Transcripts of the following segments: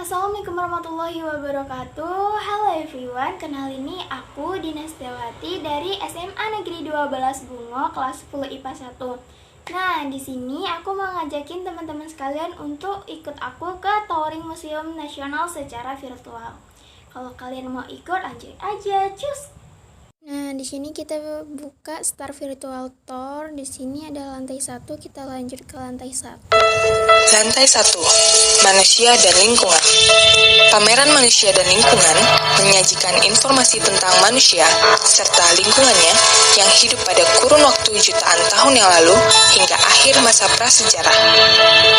Assalamualaikum warahmatullahi wabarakatuh. Halo everyone, kenalin nih aku Dina Setiawati dari SMA Negeri 12 Bungo kelas 10 IPA 1. Nah, di sini aku mau ngajakin teman-teman sekalian untuk ikut aku ke Touring Museum Nasional secara virtual. Kalau kalian mau ikut, lanjut aja, cus. Nah, di sini kita buka Start Virtual Tour. Di sini ada lantai 1, kita lanjut ke lantai 1. Lantai 1, Manusia dan Lingkungan. Pameran Manusia dan Lingkungan menyajikan informasi tentang manusia serta lingkungannya yang hidup pada kurun waktu jutaan tahun yang lalu hingga akhir masa prasejarah.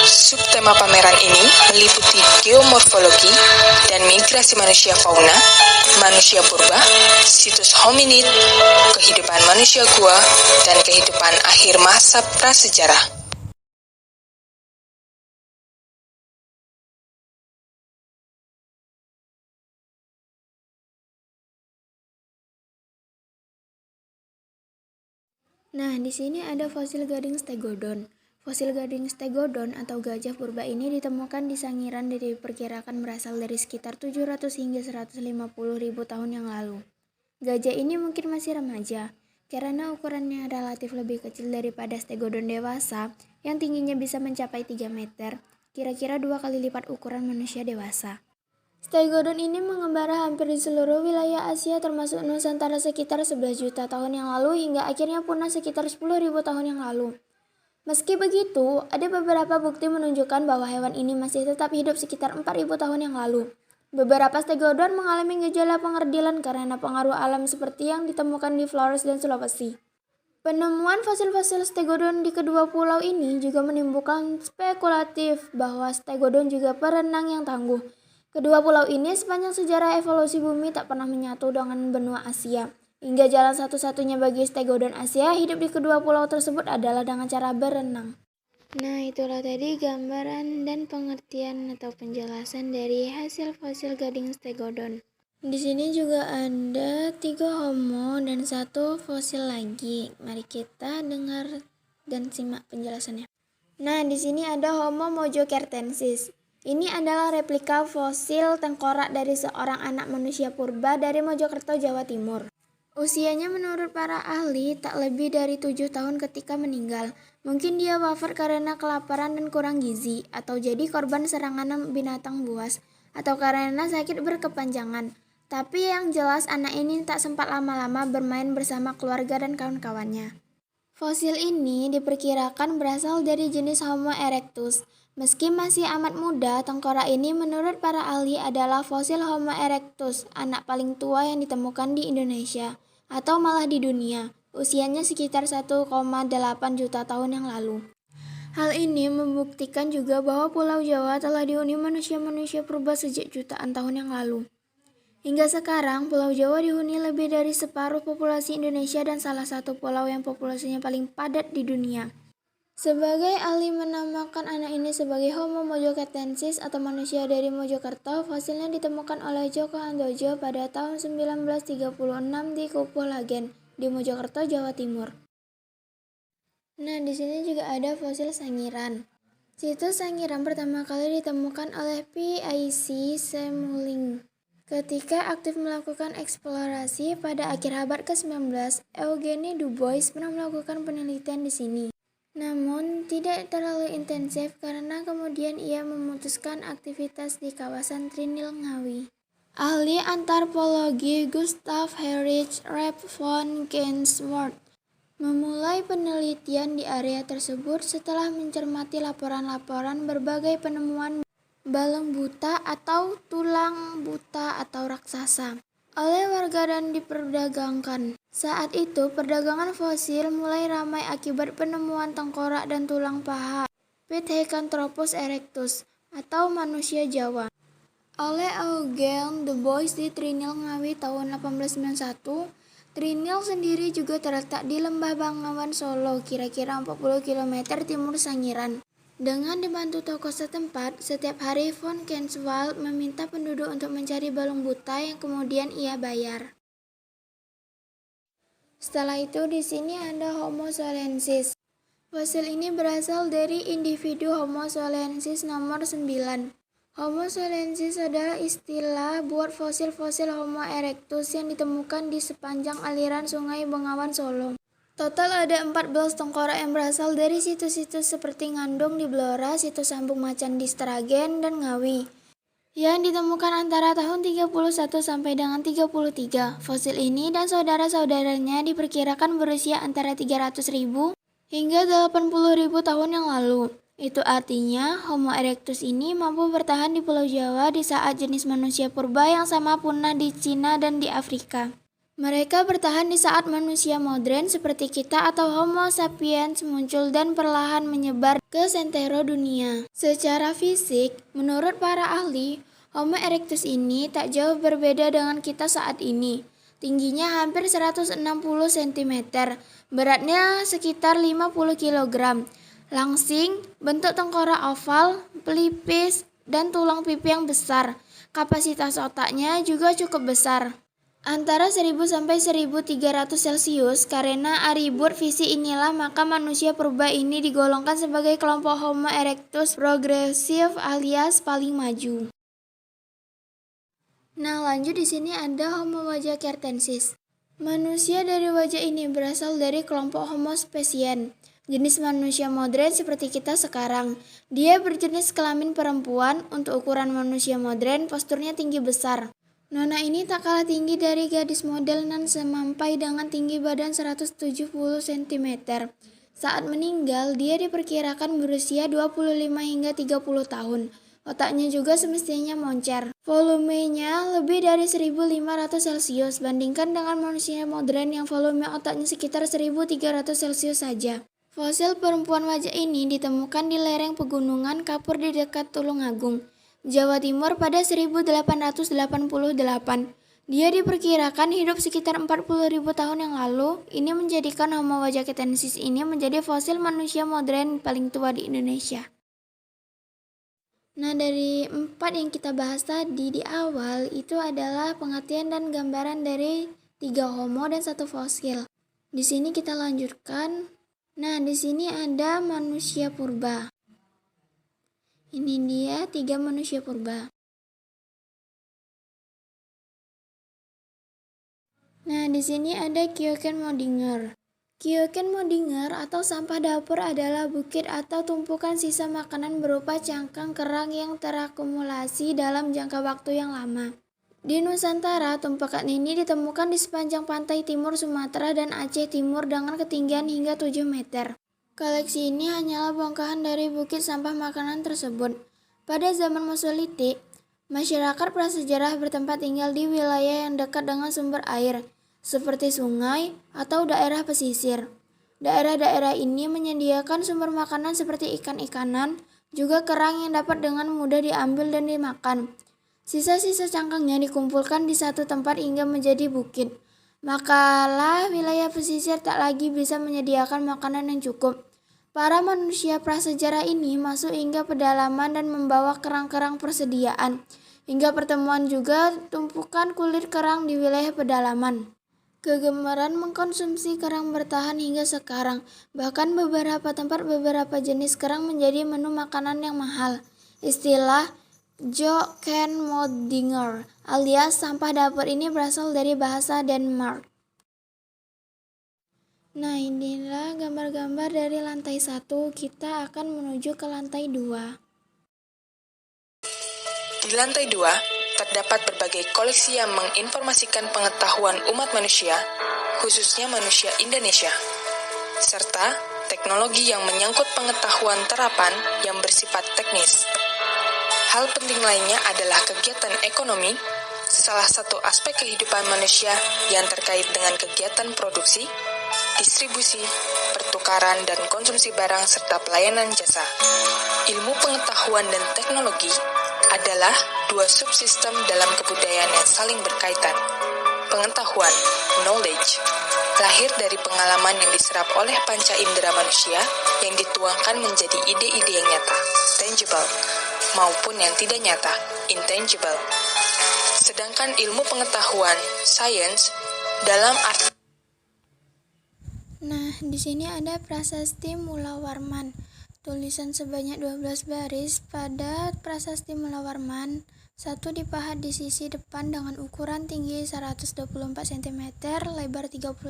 Subtema pameran ini meliputi geomorfologi dan migrasi manusia fauna, manusia purba, situs hominid, kehidupan manusia gua, dan kehidupan akhir masa prasejarah. Nah, di sini ada fosil gading stegodon. Fosil gading stegodon atau gajah purba ini ditemukan di Sangiran dan diperkirakan berasal dari sekitar 700 hingga 150 ribu tahun yang lalu. Gajah ini mungkin masih remaja, karena ukurannya relatif lebih kecil daripada stegodon dewasa yang tingginya bisa mencapai 3 meter, kira-kira 2 kali lipat ukuran manusia dewasa. Stegodon ini mengembara hampir di seluruh wilayah Asia termasuk Nusantara sekitar 11 juta tahun yang lalu hingga akhirnya punah sekitar 10.000 tahun yang lalu. Meski begitu, ada beberapa bukti menunjukkan bahwa hewan ini masih tetap hidup sekitar 4.000 tahun yang lalu. Beberapa stegodon mengalami gejala pengerdilan karena pengaruh alam seperti yang ditemukan di Flores dan Sulawesi. Penemuan fosil-fosil stegodon di kedua pulau ini juga menimbulkan spekulatif bahwa stegodon juga perenang yang tangguh. Kedua pulau ini sepanjang sejarah evolusi bumi tak pernah menyatu dengan benua Asia. Hingga jalan satu-satunya bagi stegodon Asia hidup di kedua pulau tersebut adalah dengan cara berenang. Nah, itulah tadi gambaran dan pengertian atau penjelasan dari hasil fosil gading stegodon. Di sini juga ada 3 homo dan 1 fosil lagi. Mari kita dengar dan simak penjelasannya. Nah, di sini ada Homo mojokertensis. Ini adalah replika fosil tengkorak dari seorang anak manusia purba dari Mojokerto, Jawa Timur. Usianya menurut para ahli tak lebih dari 7 tahun ketika meninggal. Mungkin dia wafat karena kelaparan dan kurang gizi, atau jadi korban serangan binatang buas, atau karena sakit berkepanjangan. Tapi yang jelas anak ini tak sempat lama-lama bermain bersama keluarga dan kawan-kawannya. Fosil ini diperkirakan berasal dari jenis Homo erectus. Meski masih amat muda, tengkorak ini menurut para ahli adalah fosil Homo erectus, anak paling tua yang ditemukan di Indonesia, atau malah di dunia. Usianya sekitar 1,8 juta tahun yang lalu. Hal ini membuktikan juga bahwa Pulau Jawa telah dihuni manusia-manusia purba sejak jutaan tahun yang lalu. Hingga sekarang, Pulau Jawa dihuni lebih dari separuh populasi Indonesia dan salah satu pulau yang populasinya paling padat di dunia. Sebagai ahli menamakan anak ini sebagai Homo mojokertensis atau manusia dari Mojokerto, fosilnya ditemukan oleh Joko Handojo pada tahun 1936 di Kukuh Lagen, di Mojokerto, Jawa Timur. Nah, di sini juga ada fosil Sangiran. Situs Sangiran pertama kali ditemukan oleh P.I.C. Semuling. Ketika aktif melakukan eksplorasi pada akhir abad ke-19, Eugene Du Bois pernah melakukan penelitian di sini. Namun, tidak terlalu intensif karena kemudian ia memutuskan aktivitas di kawasan Trinil Ngawi. Ahli antropologi Gustav Heinrich Rep von Gensworth memulai penelitian di area tersebut setelah mencermati laporan-laporan berbagai penemuan baleng buta atau tulang buta atau raksasa oleh warga dan diperdagangkan. Saat itu, perdagangan fosil mulai ramai akibat penemuan tengkorak dan tulang paha Pithecanthropus erectus atau manusia Jawa oleh Eugene Du Bois di Trinil Ngawi tahun 1891. Trinil sendiri juga terletak di Lembah Bangawan, Solo, kira-kira 40 km timur Sangiran. Dengan dibantu tokoh setempat, setiap hari von Genswald meminta penduduk untuk mencari balung buta yang kemudian ia bayar. Setelah itu di sini ada Homo solensis. Fosil ini berasal dari individu Homo solensis nomor 9. Homo solensis adalah istilah buat fosil-fosil Homo erectus yang ditemukan di sepanjang aliran Sungai Bengawan Solo. Total ada 14 tengkorak yang berasal dari situs-situs seperti Ngandung di Blora, situs Sambung Macan di Sragen, dan Ngawi, yang ditemukan antara tahun 31 sampai dengan 33. Fosil ini dan saudara-saudaranya diperkirakan berusia antara 300.000 hingga 80.000 tahun yang lalu. Itu artinya Homo erectus ini mampu bertahan di Pulau Jawa di saat jenis manusia purba yang sama punah di Cina dan di Afrika. Mereka bertahan di saat manusia modern seperti kita atau Homo sapiens muncul dan perlahan menyebar ke sentero dunia. Secara fisik, menurut para ahli, Homo erectus ini tak jauh berbeda dengan kita saat ini. Tingginya hampir 160 cm, beratnya sekitar 50 kg, langsing, bentuk tengkorak oval, pelipis, dan tulang pipi yang besar. Kapasitas otaknya juga cukup besar, antara 1000 sampai 1300 Celcius. Karena atribut fisik inilah maka manusia purba ini digolongkan sebagai kelompok Homo erectus progresif alias paling maju. Nah, lanjut di sini ada Homo wajakertensis. Manusia dari wajah ini berasal dari kelompok Homo spesies, jenis manusia modern seperti kita sekarang. Dia berjenis kelamin perempuan. Untuk ukuran manusia modern, posturnya tinggi besar. Nona ini tak kalah tinggi dari gadis model dan semampai dengan tinggi badan 170 cm. Saat meninggal, dia diperkirakan berusia 25 hingga 30 tahun. Otaknya juga semestinya moncer. Volumenya lebih dari 1500 Celcius, bandingkan dengan manusia modern yang volume otaknya sekitar 1300 Celcius saja. Fosil perempuan wajah ini ditemukan di lereng pegunungan Kapur di dekat Tulungagung, Jawa Timur pada 1888. Dia diperkirakan hidup sekitar 40.000 tahun yang lalu. Ini menjadikan Homo wajakertensis ini menjadi fosil manusia modern paling tua di Indonesia. Nah, dari 4 yang kita bahas tadi di awal itu adalah pengertian dan gambaran dari 3 homo dan 1 fosil. Di sini kita lanjutkan. Nah, di sini ada manusia purba. Ini dia 3 manusia purba. Nah, di sini ada Keukenmodinger. Keukenmodinger atau sampah dapur adalah bukit atau tumpukan sisa makanan berupa cangkang kerang yang terakumulasi dalam jangka waktu yang lama. Di Nusantara, tumpukan ini ditemukan di sepanjang pantai timur Sumatera dan Aceh Timur dengan ketinggian hingga 7 meter. Koleksi ini hanyalah bongkahan dari bukit sampah makanan tersebut. Pada zaman Mesolitik, masyarakat prasejarah bertempat tinggal di wilayah yang dekat dengan sumber air, seperti sungai atau daerah pesisir. Daerah-daerah ini menyediakan sumber makanan seperti ikan-ikanan, juga kerang yang dapat dengan mudah diambil dan dimakan. Sisa-sisa cangkangnya dikumpulkan di satu tempat hingga menjadi bukit. Makalah wilayah pesisir tak lagi bisa menyediakan makanan yang cukup. Para manusia prasejarah ini masuk hingga pedalaman dan membawa kerang-kerang persediaan. Hingga pertemuan juga tumpukan kulit kerang di wilayah pedalaman. Kegemaran mengkonsumsi kerang bertahan hingga sekarang. Bahkan beberapa tempat beberapa jenis kerang menjadi menu makanan yang mahal. Istilah Keukenmodinger alias sampah dapur ini berasal dari bahasa Denmark. Nah, inilah gambar-gambar dari lantai 1. Kita akan menuju ke lantai 2. Di lantai 2, terdapat berbagai koleksi yang menginformasikan pengetahuan umat manusia, khususnya manusia Indonesia, serta teknologi yang menyangkut pengetahuan terapan yang bersifat teknis. Hal penting lainnya adalah kegiatan ekonomi, salah satu aspek kehidupan manusia yang terkait dengan kegiatan produksi, distribusi, pertukaran dan konsumsi barang serta pelayanan jasa. Ilmu pengetahuan dan teknologi adalah 2 subsistem dalam kebudayaan yang saling berkaitan. Pengetahuan, knowledge, lahir dari pengalaman yang diserap oleh panca indera manusia yang dituangkan menjadi ide-ide yang nyata, tangible, maupun yang tidak nyata, intangible. Sedangkan ilmu pengetahuan, science, dalam arti. Nah, di sini ada Prasasti Mula Warman. Tulisan sebanyak 12 baris pada prasasti Mula Warman. 1 dipahat di sisi depan dengan ukuran tinggi 124 cm, lebar 31,5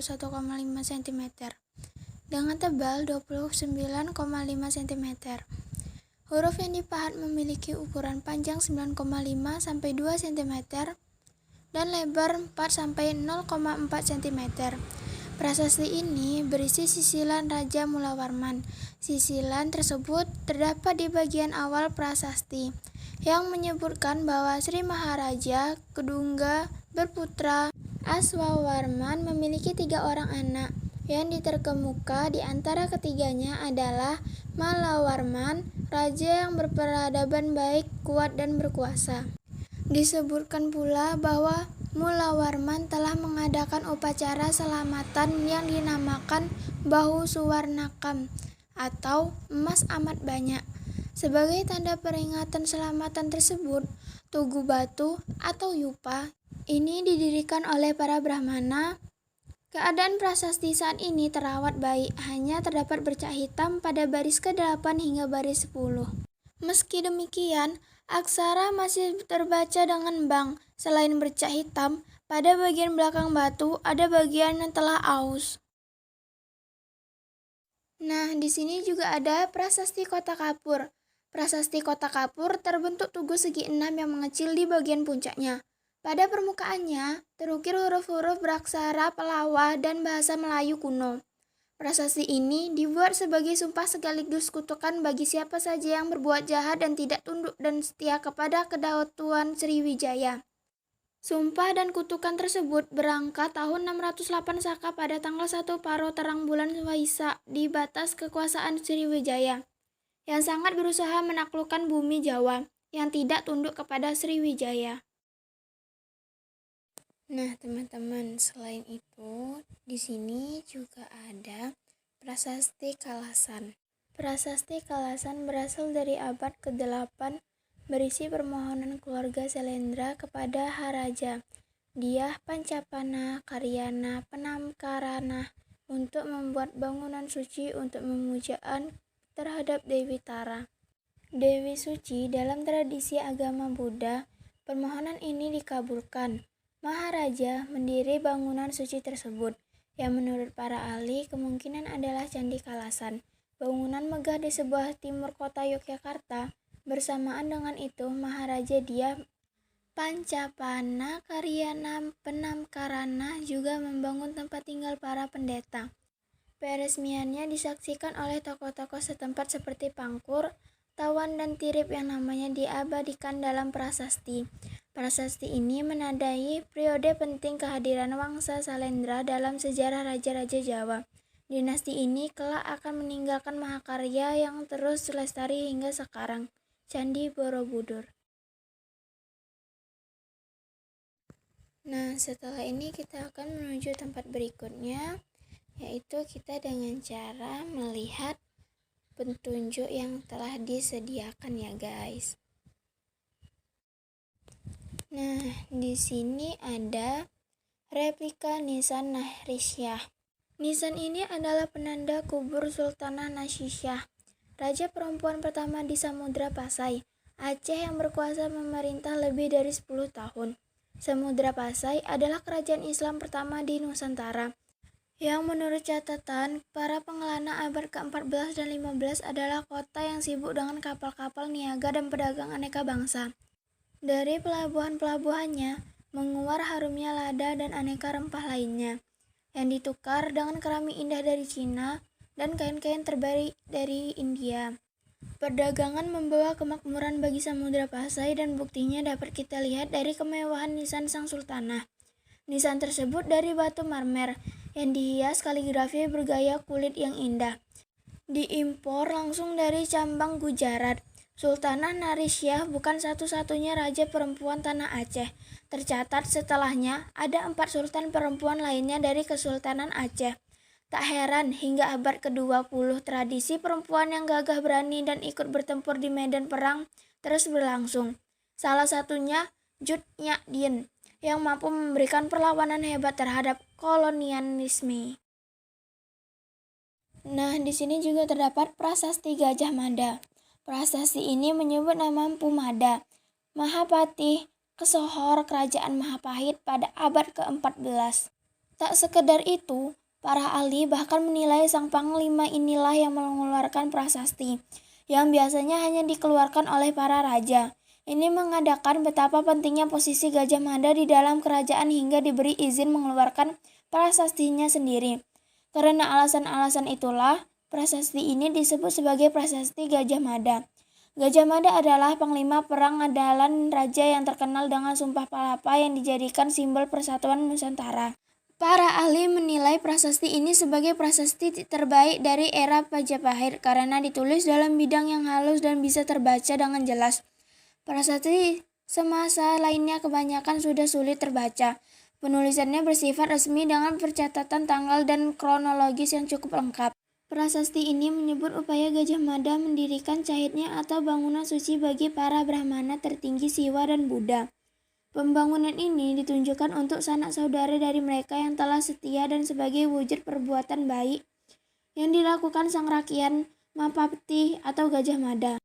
cm, dengan tebal 29,5 cm. Huruf yang dipahat memiliki ukuran panjang 9,5 sampai 2 cm dan lebar 4 sampai 0,4 cm. Prasasti ini berisi sisilan Raja Mula Warman. Sisilan tersebut terdapat di bagian awal prasasti yang menyebutkan bahwa Sri Maharaja Kedungga berputra Aswawarman memiliki 3 orang anak. Yang diterkemuka di antara ketiganya adalah Malawarman, raja yang berperadaban baik, kuat, dan berkuasa. Disebutkan pula bahwa Mula Warman telah mengadakan upacara selamatan yang dinamakan Bahu Suwarnakam atau emas amat banyak. Sebagai tanda peringatan selamatan tersebut, tugu batu atau yupa ini didirikan oleh para Brahmana. Keadaan prasasti saat ini terawat baik, hanya terdapat bercak hitam pada baris ke-8 hingga baris 10. Meski demikian, aksara masih terbaca dengan bang. Selain bercak hitam, pada bagian belakang batu ada bagian yang telah aus. Nah, di sini juga ada prasasti Kota Kapur. Prasasti Kota Kapur terbentuk tugu segi 6 yang mengecil di bagian puncaknya. Pada permukaannya terukir huruf-huruf beraksara Pelawa dan bahasa Melayu kuno. Prasasti ini dibuat sebagai sumpah sekaligus kutukan bagi siapa saja yang berbuat jahat dan tidak tunduk dan setia kepada Kedautuan Sriwijaya. Sumpah dan kutukan tersebut berangkat tahun 608 Saka pada tanggal 1 Paro terang bulan Waisak di batas kekuasaan Sriwijaya, yang sangat berusaha menaklukkan bumi Jawa yang tidak tunduk kepada Sriwijaya. Nah, teman-teman, selain itu, di sini juga ada Prasasti Kalasan. Prasasti Kalasan berasal dari abad ke-8, berisi permohonan keluarga Selendra kepada Haraja, Dyah Pancapana Karyana Penamkarana untuk membuat bangunan suci untuk memujaan terhadap Dewi Tara, Dewi Suci. Dalam tradisi agama Buddha, permohonan ini dikabulkan. Maharaja mendiri bangunan suci tersebut, yang menurut para ahli kemungkinan adalah Candi Kalasan, bangunan megah di sebelah timur kota Yogyakarta. Bersamaan dengan itu, Maharaja Dyah Pancapana Karyana Penamkarana juga membangun tempat tinggal para pendeta. Peresmiannya disaksikan oleh tokoh-tokoh setempat seperti Pangkur, Tawan, dan Tirip yang namanya diabadikan dalam prasasti. Prasasti ini menandai periode penting kehadiran Wangsa Salendra dalam sejarah raja-raja Jawa. Dinasti ini kelak akan meninggalkan mahakarya yang terus lestari hingga sekarang, Candi Borobudur. Nah, setelah ini kita akan menuju tempat berikutnya, yaitu kita dengan cara melihat petunjuk yang telah disediakan ya guys. Nah, di sini ada replika nisan Nahrisyah. Nisan ini adalah penanda kubur Sultanah Nashisyah, raja perempuan pertama di Samudra Pasai, Aceh, yang berkuasa memerintah lebih dari 10 tahun. Samudra Pasai adalah kerajaan Islam pertama di Nusantara, yang menurut catatan para pengelana abad ke-14 dan 15 adalah kota yang sibuk dengan kapal-kapal niaga dan pedagang aneka bangsa. Dari pelabuhan-pelabuhannya menguar harumnya lada dan aneka rempah lainnya, yang ditukar dengan keramik indah dari Cina dan kain-kain terbaik dari India. Perdagangan membawa kemakmuran bagi Samudra Pasai, dan buktinya dapat kita lihat dari kemewahan nisan sang sultanah. Nisan tersebut dari batu marmer yang dihias kaligrafi bergaya kulit yang indah. Diimpor langsung dari Cambang, Gujarat. Sultanah Nahrisyah bukan satu-satunya raja perempuan tanah Aceh. Tercatat setelahnya ada 4 sultan perempuan lainnya dari Kesultanan Aceh. Tak heran hingga abad ke-20 tradisi perempuan yang gagah berani dan ikut bertempur di medan perang terus berlangsung. Salah satunya Jut Nyak Dien, yang mampu memberikan perlawanan hebat terhadap kolonialisme. Nah, di sini juga terdapat prasasti Gajah Mada. Prasasti ini menyebut nama Empu Mada, Mahapatih Kesohor Kerajaan Majapahit pada abad ke-14. Tak sekedar itu, para ahli bahkan menilai sang panglima inilah yang mengeluarkan prasasti, yang biasanya hanya dikeluarkan oleh para raja. Ini mengadakan betapa pentingnya posisi Gajah Mada di dalam kerajaan hingga diberi izin mengeluarkan prasastinya sendiri. Karena alasan-alasan itulah, prasasti ini disebut sebagai prasasti Gajah Mada. Gajah Mada adalah panglima perang andalan raja yang terkenal dengan Sumpah Palapa yang dijadikan simbol persatuan Nusantara. Para ahli menilai prasasti ini sebagai prasasti terbaik dari era Majapahit karena ditulis dalam bidang yang halus dan bisa terbaca dengan jelas. Prasasti semasa lainnya kebanyakan sudah sulit terbaca. Penulisannya bersifat resmi dengan percatatan tanggal dan kronologis yang cukup lengkap. Prasasti ini menyebut upaya Gajah Mada mendirikan cahitnya atau bangunan suci bagi para Brahmana tertinggi Siwa dan Buddha. Pembangunan ini ditunjukkan untuk sanak saudara dari mereka yang telah setia dan sebagai wujud perbuatan baik yang dilakukan sang rakyat Mapapti atau Gajah Mada.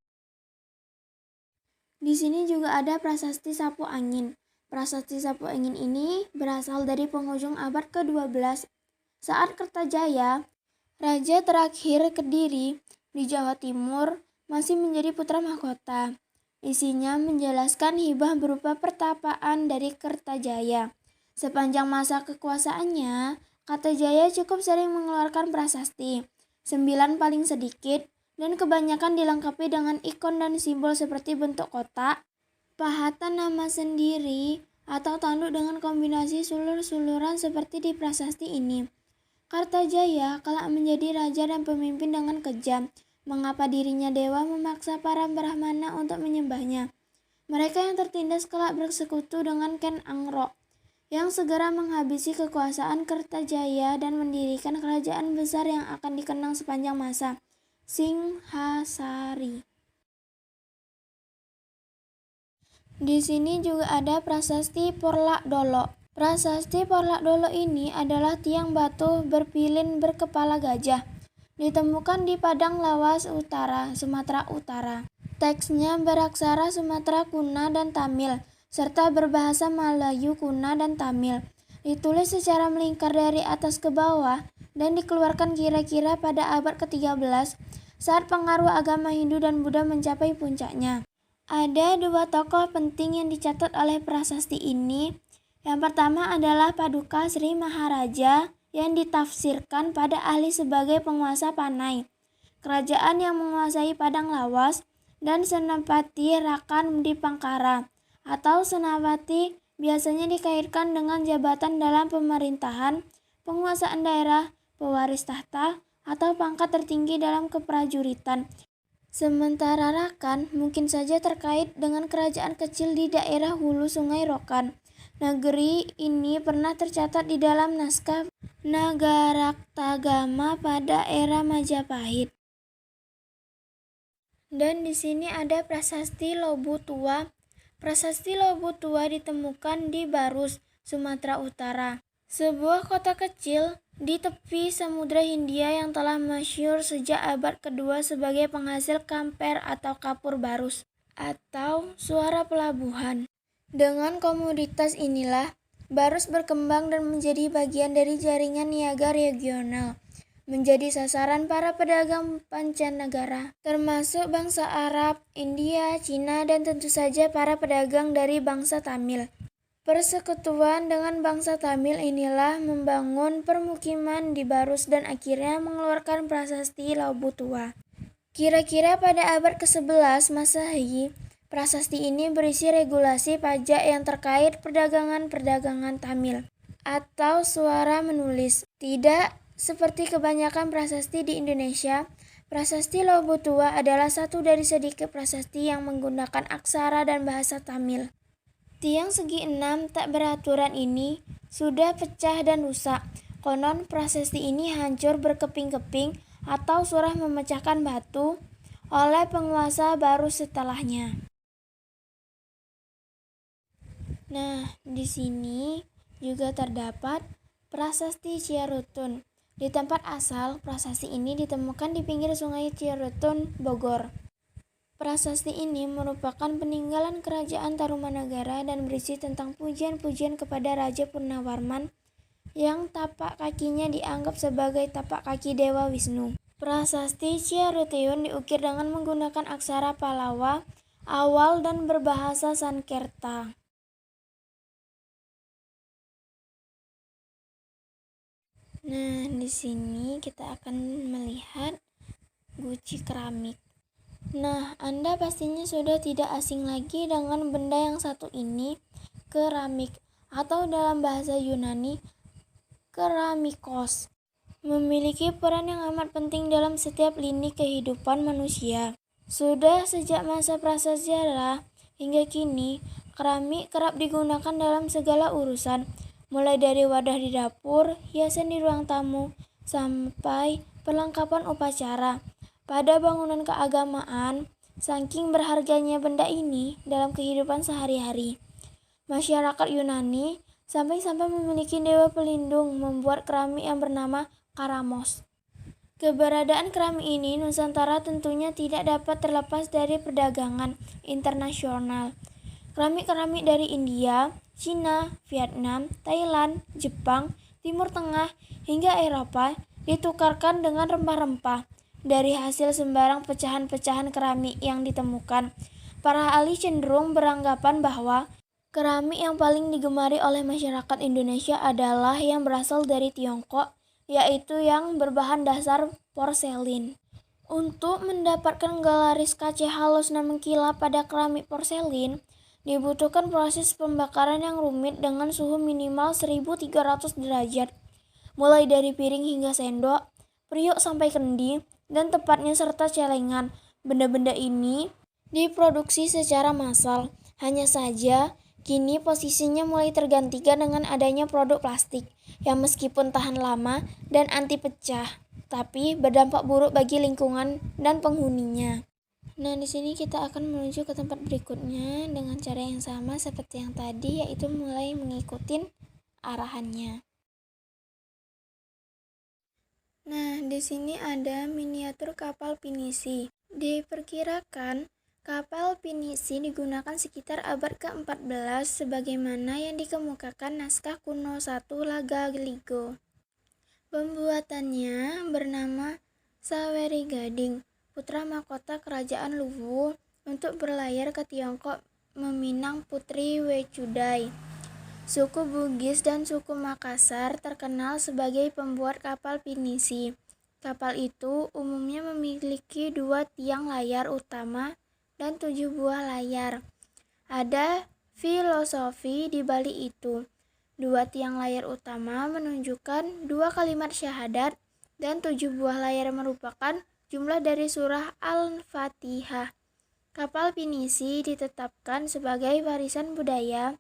Di sini juga ada prasasti Sapu Angin. Prasasti Sapu Angin ini berasal dari penghujung abad ke-12 saat Kertajaya, raja terakhir Kediri di Jawa Timur, masih menjadi putra mahkota. Isinya menjelaskan hibah berupa pertapaan dari Kertajaya. Sepanjang masa kekuasaannya, Kertajaya cukup sering mengeluarkan prasasti, 9 paling sedikit, dan kebanyakan dilengkapi dengan ikon dan simbol seperti bentuk kotak, pahatan nama sendiri, atau tanduk dengan kombinasi sulur-suluran seperti di prasasti ini. Kartajaya kelak menjadi raja dan pemimpin dengan kejam. Mengapa dirinya dewa memaksa para Brahmana untuk menyembahnya? Mereka yang tertindas kelak bersekutu dengan Ken Angrok, yang segera menghabisi kekuasaan Kertajaya dan mendirikan kerajaan besar yang akan dikenang sepanjang masa, Singhasari. Di sini juga ada prasasti Porlak Dolo. Prasasti Porlak Dolo ini adalah tiang batu berpilin berkepala gajah. Ditemukan di Padang Lawas Utara, Sumatera Utara. Teksnya beraksara Sumatera Kuna dan Tamil, serta berbahasa Melayu Kuna dan Tamil. Ditulis secara melingkar dari atas ke bawah dan dikeluarkan kira-kira pada abad ke-13 saat pengaruh agama Hindu dan Buddha mencapai puncaknya. Ada 2 tokoh penting yang dicatat oleh prasasti ini. Yang pertama adalah Paduka Sri Maharaja yang ditafsirkan pada ahli sebagai penguasa Panai, kerajaan yang menguasai Padang Lawas, dan Senapati Rakan di Pangkara atau Senapati biasanya dikaitkan dengan jabatan dalam pemerintahan, penguasaan daerah, pewaris tahta, atau pangkat tertinggi dalam keprajuritan. Sementara Rakan mungkin saja terkait dengan kerajaan kecil di daerah hulu Sungai Rokan. Negeri ini pernah tercatat di dalam naskah Nagaraktagama pada era Majapahit. Dan di sini ada prasasti Lobu Tua. Prasasti Lobu Tua ditemukan di Barus, Sumatera Utara, sebuah kota kecil di tepi Samudra Hindia yang telah masyhur sejak abad kedua sebagai penghasil kamper atau kapur barus atau suara pelabuhan. Dengan komoditas inilah, barus berkembang dan menjadi bagian dari jaringan niaga regional, menjadi sasaran para pedagang pancanegara, termasuk bangsa Arab, India, Cina, dan tentu saja para pedagang dari bangsa Tamil. Persekutuan dengan bangsa Tamil inilah membangun permukiman di Barus dan akhirnya mengeluarkan prasasti Lobu Tua. Kira-kira pada abad ke-11 Masehi, prasasti ini berisi regulasi pajak yang terkait perdagangan Tamil atau suara menulis. Tidak seperti kebanyakan prasasti di Indonesia, prasasti Lobu Tua adalah satu dari sedikit prasasti yang menggunakan aksara dan bahasa Tamil. Tiang segi 6 tak beraturan ini sudah pecah dan rusak. Konon prasasti ini hancur berkeping-keping atau surah memecahkan batu oleh penguasa baru setelahnya. Nah, di sini juga terdapat prasasti Ciarutun. Di tempat asal, prasasti ini ditemukan di pinggir Sungai Cirebon, Bogor. Prasasti ini merupakan peninggalan kerajaan Tarumanagara dan berisi tentang pujian-pujian kepada Raja Purnawarman yang tapak kakinya dianggap sebagai tapak kaki Dewa Wisnu. Prasasti Cirebon diukir dengan menggunakan aksara Pallawa awal dan berbahasa Sanskerta. Nah, di sini kita akan melihat guci keramik. Nah, Anda pastinya sudah tidak asing lagi dengan benda yang satu ini, keramik, atau dalam bahasa Yunani, keramikos. Memiliki peran yang amat penting dalam setiap lini kehidupan manusia. Sudah sejak masa prasejarah hingga kini, keramik kerap digunakan dalam segala urusan, mulai dari wadah di dapur, hiasan di ruang tamu, sampai perlengkapan upacara. Pada bangunan keagamaan, saking berharganya benda ini dalam kehidupan sehari-hari, masyarakat Yunani sampai-sampai memiliki dewa pelindung membuat keramik yang bernama Karamos. Keberadaan keramik ini Nusantara tentunya tidak dapat terlepas dari perdagangan internasional. Keramik-keramik dari India, Cina, Vietnam, Thailand, Jepang, Timur Tengah, hingga Eropa ditukarkan dengan rempah-rempah. Dari hasil sembarang pecahan-pecahan keramik yang ditemukan, para ahli cenderung beranggapan bahwa keramik yang paling digemari oleh masyarakat Indonesia adalah yang berasal dari Tiongkok, yaitu yang berbahan dasar porselin. Untuk mendapatkan galaris kaca halus dan mengkilap pada keramik porselin, dibutuhkan proses pembakaran yang rumit dengan suhu minimal 1300 derajat, mulai dari piring hingga sendok, periuk sampai kendi, dan tepatnya serta celengan. Benda-benda ini diproduksi secara massal. Hanya saja, kini posisinya mulai tergantikan dengan adanya produk plastik yang meskipun tahan lama dan anti pecah, tapi berdampak buruk bagi lingkungan dan penghuninya. Nah, di sini kita akan menuju ke tempat berikutnya dengan cara yang sama seperti yang tadi, yaitu mulai mengikuti arahannya. Nah, di sini ada miniatur kapal pinisi. Diperkirakan kapal pinisi digunakan sekitar abad ke-14 sebagaimana yang dikemukakan naskah kuno 1 Lagaligo. Pembuatannya bernama Saweri Gading, putra mahkota kerajaan Luwu, untuk berlayar ke Tiongkok meminang Putri Wechudai. Suku Bugis dan suku Makassar terkenal sebagai pembuat kapal pinisi. Kapal itu umumnya memiliki 2 tiang layar utama dan 7 buah layar. Ada filosofi di balik itu. 2 tiang layar utama menunjukkan 2 kalimat syahadat dan 7 buah layar merupakan jumlah dari surah Al-Fatihah. Kapal pinisi ditetapkan sebagai warisan budaya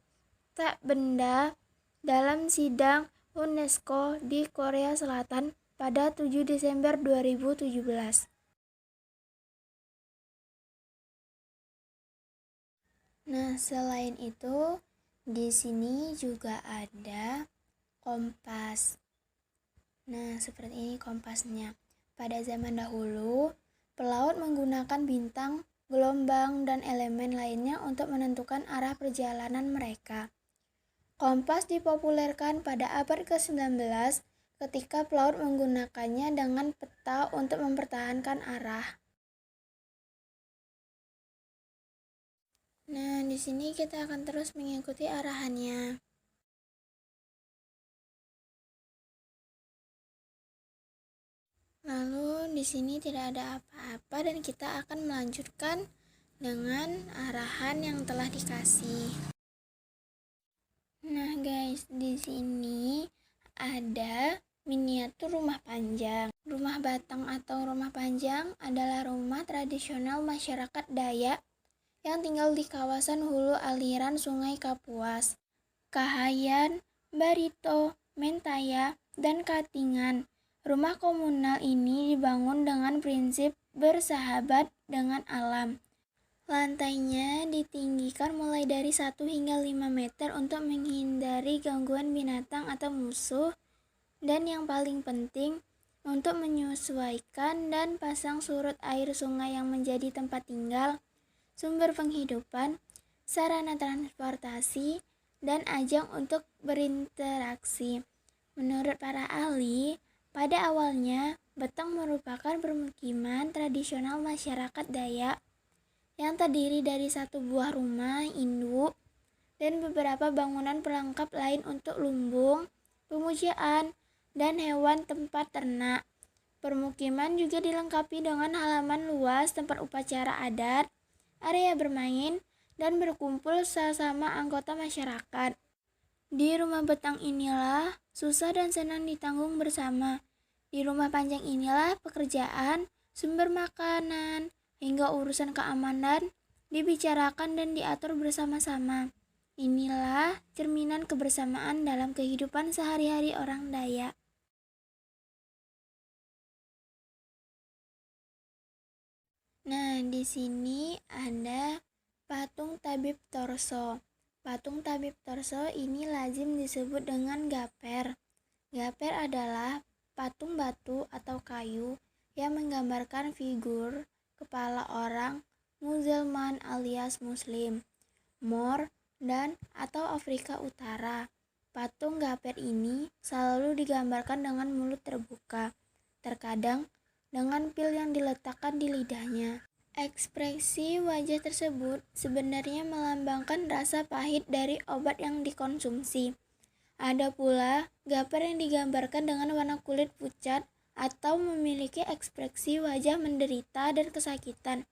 tak benda dalam sidang UNESCO di Korea Selatan pada 7 Desember 2017. Nah, selain itu, di sini juga ada kompas. Nah, seperti ini kompasnya. Pada zaman dahulu, pelaut menggunakan bintang, gelombang, dan elemen lainnya untuk menentukan arah perjalanan mereka. Kompas dipopulerkan pada abad ke-19 ketika pelaut menggunakannya dengan peta untuk mempertahankan arah. Nah, di sini kita akan terus mengikuti arahannya. Lalu di sini tidak ada apa-apa dan kita akan melanjutkan dengan arahan yang telah dikasih. Nah, guys, di sini ada miniatur rumah panjang. Rumah batang atau rumah panjang adalah rumah tradisional masyarakat Dayak yang tinggal di kawasan hulu aliran Sungai Kapuas, Kahayan, Barito, Mentaya, dan Katingan. Rumah komunal ini dibangun dengan prinsip bersahabat dengan alam. Lantainya ditinggikan mulai dari 1 hingga 5 meter untuk menghindari gangguan binatang atau musuh Dan yang paling penting, untuk menyesuaikan dan pasang surut air sungai yang menjadi tempat tinggal, sumber penghidupan, sarana transportasi, dan ajang untuk berinteraksi. Menurut para ahli, pada awalnya Betang merupakan permukiman tradisional masyarakat Dayak yang terdiri dari satu buah rumah induk dan beberapa bangunan pelengkap lain untuk lumbung, pemujaan, dan hewan tempat ternak. Permukiman juga dilengkapi dengan halaman luas tempat upacara adat, area bermain, dan berkumpul sesama anggota masyarakat. Di rumah Betang inilah susah dan senang ditanggung bersama. Di rumah panjang inilah pekerjaan, sumber makanan, hingga urusan keamanan dibicarakan dan diatur bersama-sama. Inilah cerminan kebersamaan dalam kehidupan sehari-hari orang Dayak. Nah, di sini ada patung Tabib Torso. Patung Tabib Torso ini lazim disebut dengan gaper. Gaper adalah patung batu atau kayu yang menggambarkan figur kepala orang Muzelman alias Muslim, Mor, dan atau Afrika Utara. Patung gaper ini selalu digambarkan dengan mulut terbuka, terkadang dengan pil yang diletakkan di lidahnya. Ekspresi wajah tersebut sebenarnya melambangkan rasa pahit dari obat yang dikonsumsi. Ada pula gaper yang digambarkan dengan warna kulit pucat atau memiliki ekspresi wajah menderita dan kesakitan.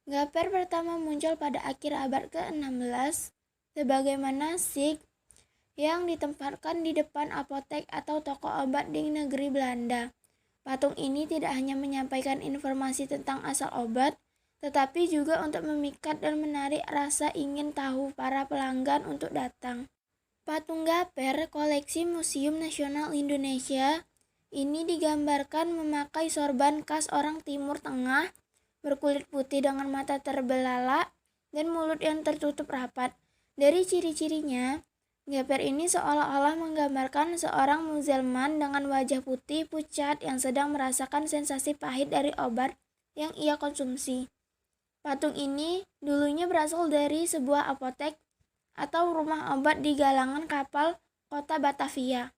Gaper pertama muncul pada akhir abad ke-16 sebagaimana sig yang ditempatkan di depan apotek atau toko obat di negeri Belanda. Patung ini tidak hanya menyampaikan informasi tentang asal obat, tetapi juga untuk memikat dan menarik rasa ingin tahu para pelanggan untuk datang. Patung gaper koleksi Museum Nasional Indonesia ini digambarkan memakai sorban khas orang Timur Tengah, berkulit putih dengan mata terbelalak dan mulut yang tertutup rapat. Dari ciri-cirinya, gaper ini seolah-olah menggambarkan seorang Muzelman dengan wajah putih pucat yang sedang merasakan sensasi pahit dari obat yang ia konsumsi. Patung ini dulunya berasal dari sebuah apotek atau rumah obat di galangan kapal kota Batavia.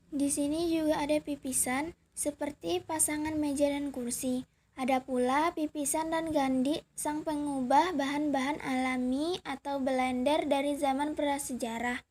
Di sini juga ada pipisan seperti pasangan meja dan kursi. Ada pula pipisan dan gandhi, sang pengubah bahan-bahan alami atau blender dari zaman prasejarah.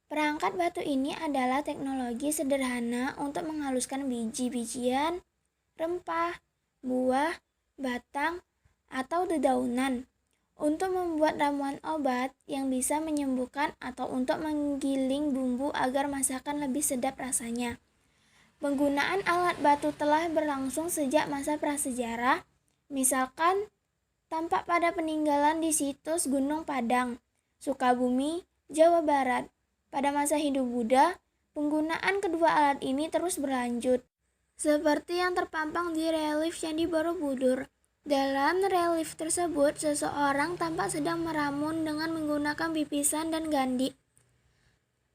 Perangkat batu ini adalah teknologi sederhana untuk menghaluskan biji-bijian, rempah, buah, batang, atau dedaunan untuk membuat ramuan obat yang bisa menyembuhkan atau untuk menggiling bumbu agar masakan lebih sedap rasanya. Penggunaan alat batu telah berlangsung sejak masa prasejarah, misalkan tampak pada peninggalan di situs Gunung Padang, Sukabumi, Jawa Barat. Pada masa hidup Buddha, penggunaan kedua alat ini terus berlanjut, seperti yang terpampang di relief Candi Borobudur. Dalam relief tersebut, seseorang tampak sedang meramun dengan menggunakan pipisan dan gandhi.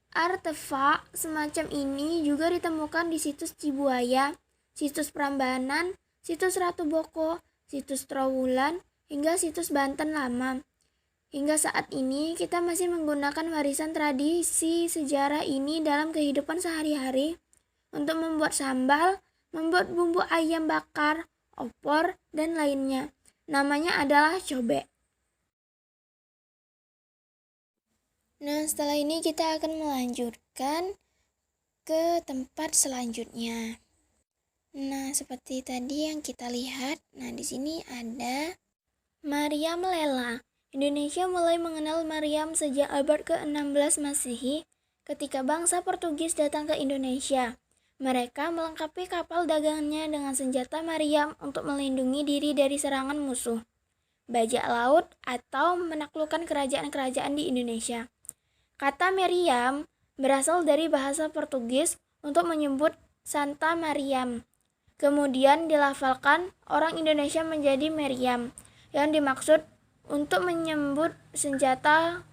Artefak semacam ini juga ditemukan di situs Cibuaya, situs Prambanan, situs Ratu Boko, situs Trowulan, hingga situs Banten Lama. Hingga saat ini kita masih menggunakan warisan tradisi sejarah ini dalam kehidupan sehari-hari untuk membuat sambal, membuat bumbu ayam bakar, opor, dan lainnya. Namanya adalah cobek. Nah, setelah ini kita akan melanjutkan ke tempat selanjutnya. Nah, seperti tadi yang kita lihat, nah di sini ada Mariam Lela. Indonesia mulai mengenal Mariam sejak abad ke-16 Masehi ketika bangsa Portugis datang ke Indonesia. Mereka melengkapi kapal dagangnya dengan senjata Mariam untuk melindungi diri dari serangan musuh, bajak laut, atau menaklukkan kerajaan-kerajaan di Indonesia. Kata Meriam berasal dari bahasa Portugis untuk menyebut Santa Mariam. Kemudian dilafalkan orang Indonesia menjadi Meriam, yang dimaksud untuk menyebut senjata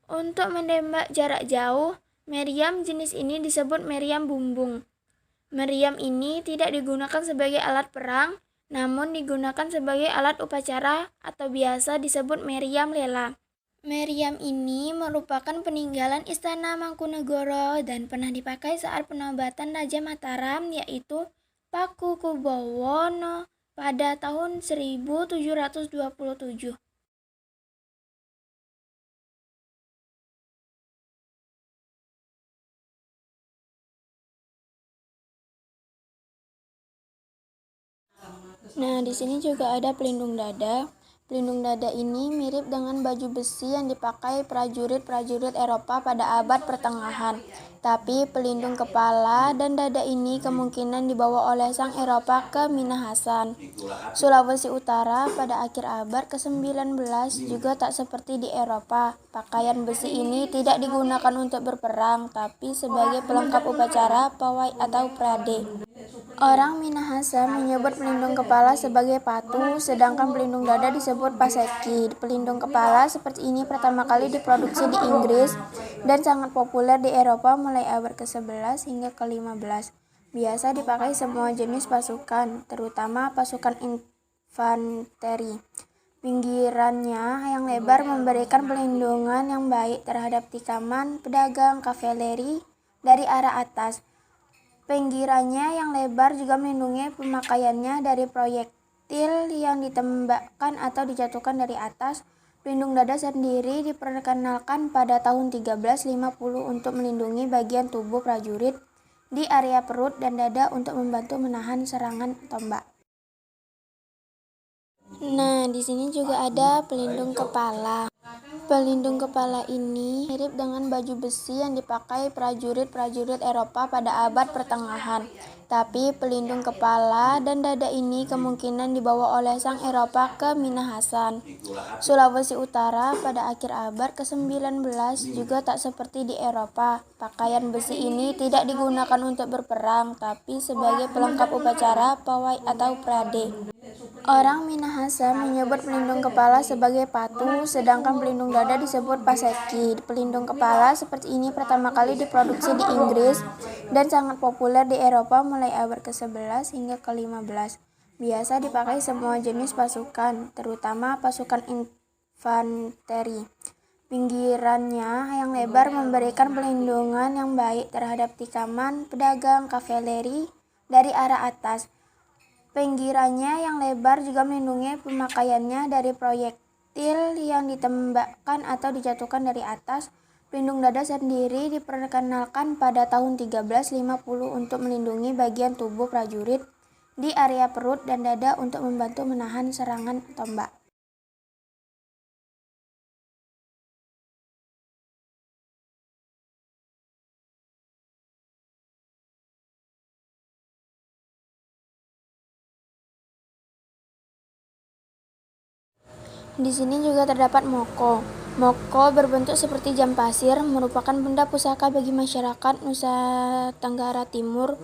untuk menembak jarak jauh Meriam jenis ini disebut meriam bumbung. Meriam ini tidak digunakan sebagai alat perang, namun digunakan sebagai alat upacara atau biasa disebut meriam lela. Meriam ini merupakan peninggalan Istana Mangkunegoro dan pernah dipakai saat penobatan Raja Mataram, yaitu Pakukubowono pada tahun 1727. Nah, di sini juga ada pelindung dada. Pelindung dada ini mirip dengan baju besi yang dipakai prajurit-prajurit Eropa pada abad pertengahan. Tapi pelindung kepala dan dada ini kemungkinan dibawa oleh sang Eropa ke Minahasan, Sulawesi Utara pada akhir abad ke-19 juga tak seperti di Eropa. Pakaian besi ini tidak digunakan untuk berperang, tapi sebagai pelengkap upacara, pawai atau prade. Orang Minahasa menyebut pelindung kepala sebagai patu, sedangkan pelindung dada disebut paseki. Pelindung kepala seperti ini pertama kali diproduksi di Inggris dan sangat populer di Eropa mulai abad ke-11 hingga ke-15. Biasa dipakai semua jenis pasukan, terutama pasukan infanteri. Pinggirannya yang lebar memberikan perlindungan yang baik terhadap tikaman pedagang kavaleri dari arah atas. Pinggirannya yang lebar juga melindungi pemakaiannya dari proyektil yang ditembakkan atau dijatuhkan dari atas. Pelindung dada sendiri diperkenalkan pada tahun 1350 untuk melindungi bagian tubuh prajurit di area perut dan dada untuk membantu menahan serangan tombak. Nah, di sini juga ada pelindung kepala. Pelindung kepala ini mirip dengan baju besi yang dipakai prajurit-prajurit Eropa pada abad pertengahan. Tapi pelindung kepala dan dada ini kemungkinan dibawa oleh sang Eropa ke Minahasan, Sulawesi Utara pada akhir abad ke-19 juga tak seperti di Eropa. Pakaian besi ini tidak digunakan untuk berperang, tapi sebagai pelengkap upacara, pawai atau prade. Orang Minahasa menyebut pelindung kepala sebagai patu, sedangkan pelindung dada disebut paseki. Pelindung kepala seperti ini pertama kali diproduksi di Inggris dan sangat populer di Eropa mulai abad ke-11 hingga ke-15. Biasa dipakai semua jenis pasukan, terutama pasukan infanteri. Pinggirannya yang lebar memberikan perlindungan yang baik terhadap tikaman pedagang kavaleri dari arah atas. Pinggirannya yang lebar juga melindungi pemakaiannya dari proyektil yang ditembakkan atau dijatuhkan dari atas. Pelindung dada sendiri diperkenalkan pada tahun 1350 untuk melindungi bagian tubuh prajurit di area perut dan dada untuk membantu menahan serangan tombak. Di sini juga terdapat moko. Moko berbentuk seperti jam pasir, merupakan benda pusaka bagi masyarakat Nusa Tenggara Timur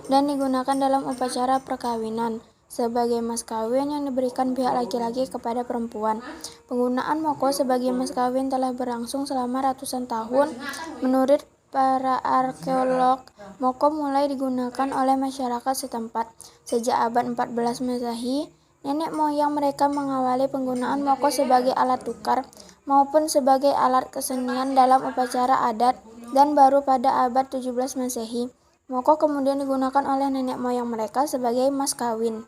dan digunakan dalam upacara perkawinan sebagai mas kawin yang diberikan pihak laki-laki kepada perempuan. Penggunaan moko sebagai mas kawin telah berlangsung selama ratusan tahun. Menurut para arkeolog, moko mulai digunakan oleh masyarakat setempat sejak abad 14 Masehi. Nenek moyang mereka mengawali penggunaan moko sebagai alat tukar maupun sebagai alat kesenian dalam upacara adat, dan baru pada abad 17 Masehi, moko kemudian digunakan oleh nenek moyang mereka sebagai mas kawin.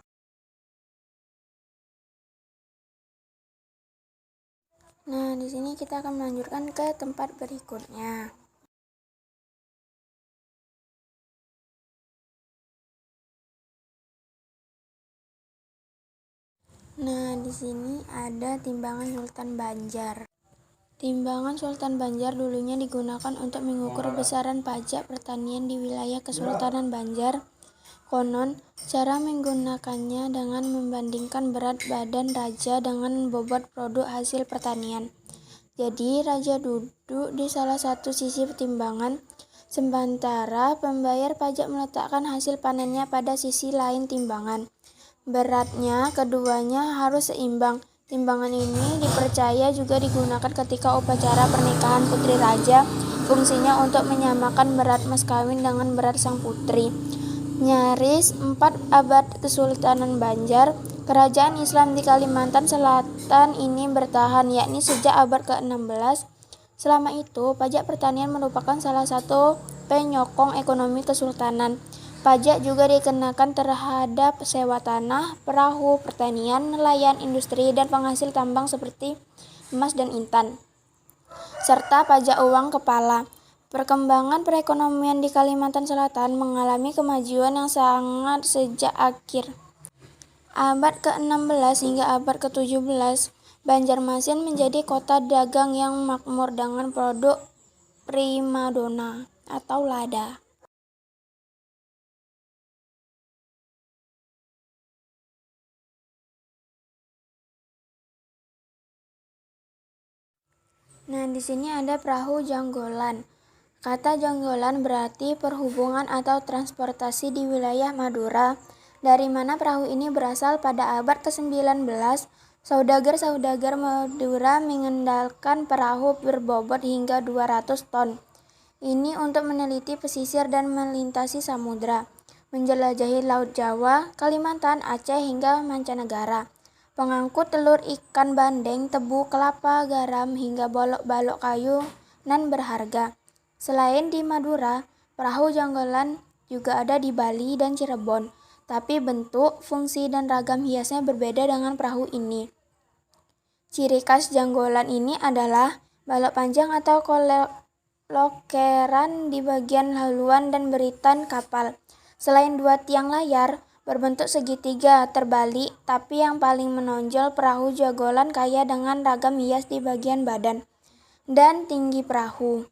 Nah, di sini kita akan melanjutkan ke tempat berikutnya. Nah, di sini ada timbangan Sultan Banjar. Timbangan Sultan Banjar dulunya digunakan untuk mengukur besaran pajak pertanian di wilayah Kesultanan Banjar. Konon, cara menggunakannya dengan membandingkan berat badan raja dengan bobot produk hasil pertanian. Jadi, raja duduk di salah satu sisi timbangan, sementara pembayar pajak meletakkan hasil panennya pada sisi lain timbangan. Beratnya keduanya harus seimbang. Timbangan ini dipercaya juga digunakan ketika upacara pernikahan putri raja Fungsinya untuk menyamakan berat mas kawin dengan berat sang putri. Nyaris 4 abad Kesultanan Banjar, kerajaan Islam di Kalimantan Selatan ini bertahan, yakni sejak abad ke-16. Selama itu, pajak pertanian merupakan salah satu penyokong ekonomi kesultanan. Pajak juga dikenakan terhadap sewa tanah, perahu, pertanian, nelayan, industri, dan penghasil tambang seperti emas dan intan, serta pajak uang kepala. Perkembangan perekonomian di Kalimantan Selatan mengalami kemajuan yang sangat sejak akhir abad ke-16 hingga abad ke-17. Banjarmasin menjadi kota dagang yang makmur dengan produk primadona atau lada. Nah, di sini ada perahu janggolan. Kata janggolan berarti perhubungan atau transportasi di wilayah Madura, dari mana perahu ini berasal pada abad ke-19. Saudagar-saudagar Madura mengandalkan perahu berbobot hingga 200 ton. Ini untuk meneliti pesisir dan melintasi samudra, menjelajahi Laut Jawa, Kalimantan, Aceh hingga mancanegara. Pengangkut telur ikan bandeng, tebu, kelapa, garam hingga balok-balok kayu nan berharga. Selain di Madura, perahu janggolan juga ada di Bali dan Cirebon. Tapi bentuk, fungsi, dan ragam hiasnya berbeda dengan perahu ini. Ciri khas janggolan ini adalah balok panjang atau lokeran di bagian haluan dan beritan kapal. Selain 2 tiang layar berbentuk segitiga terbalik, tapi yang paling menonjol perahu janggolan kaya dengan ragam hias di bagian badan dan tinggi perahu.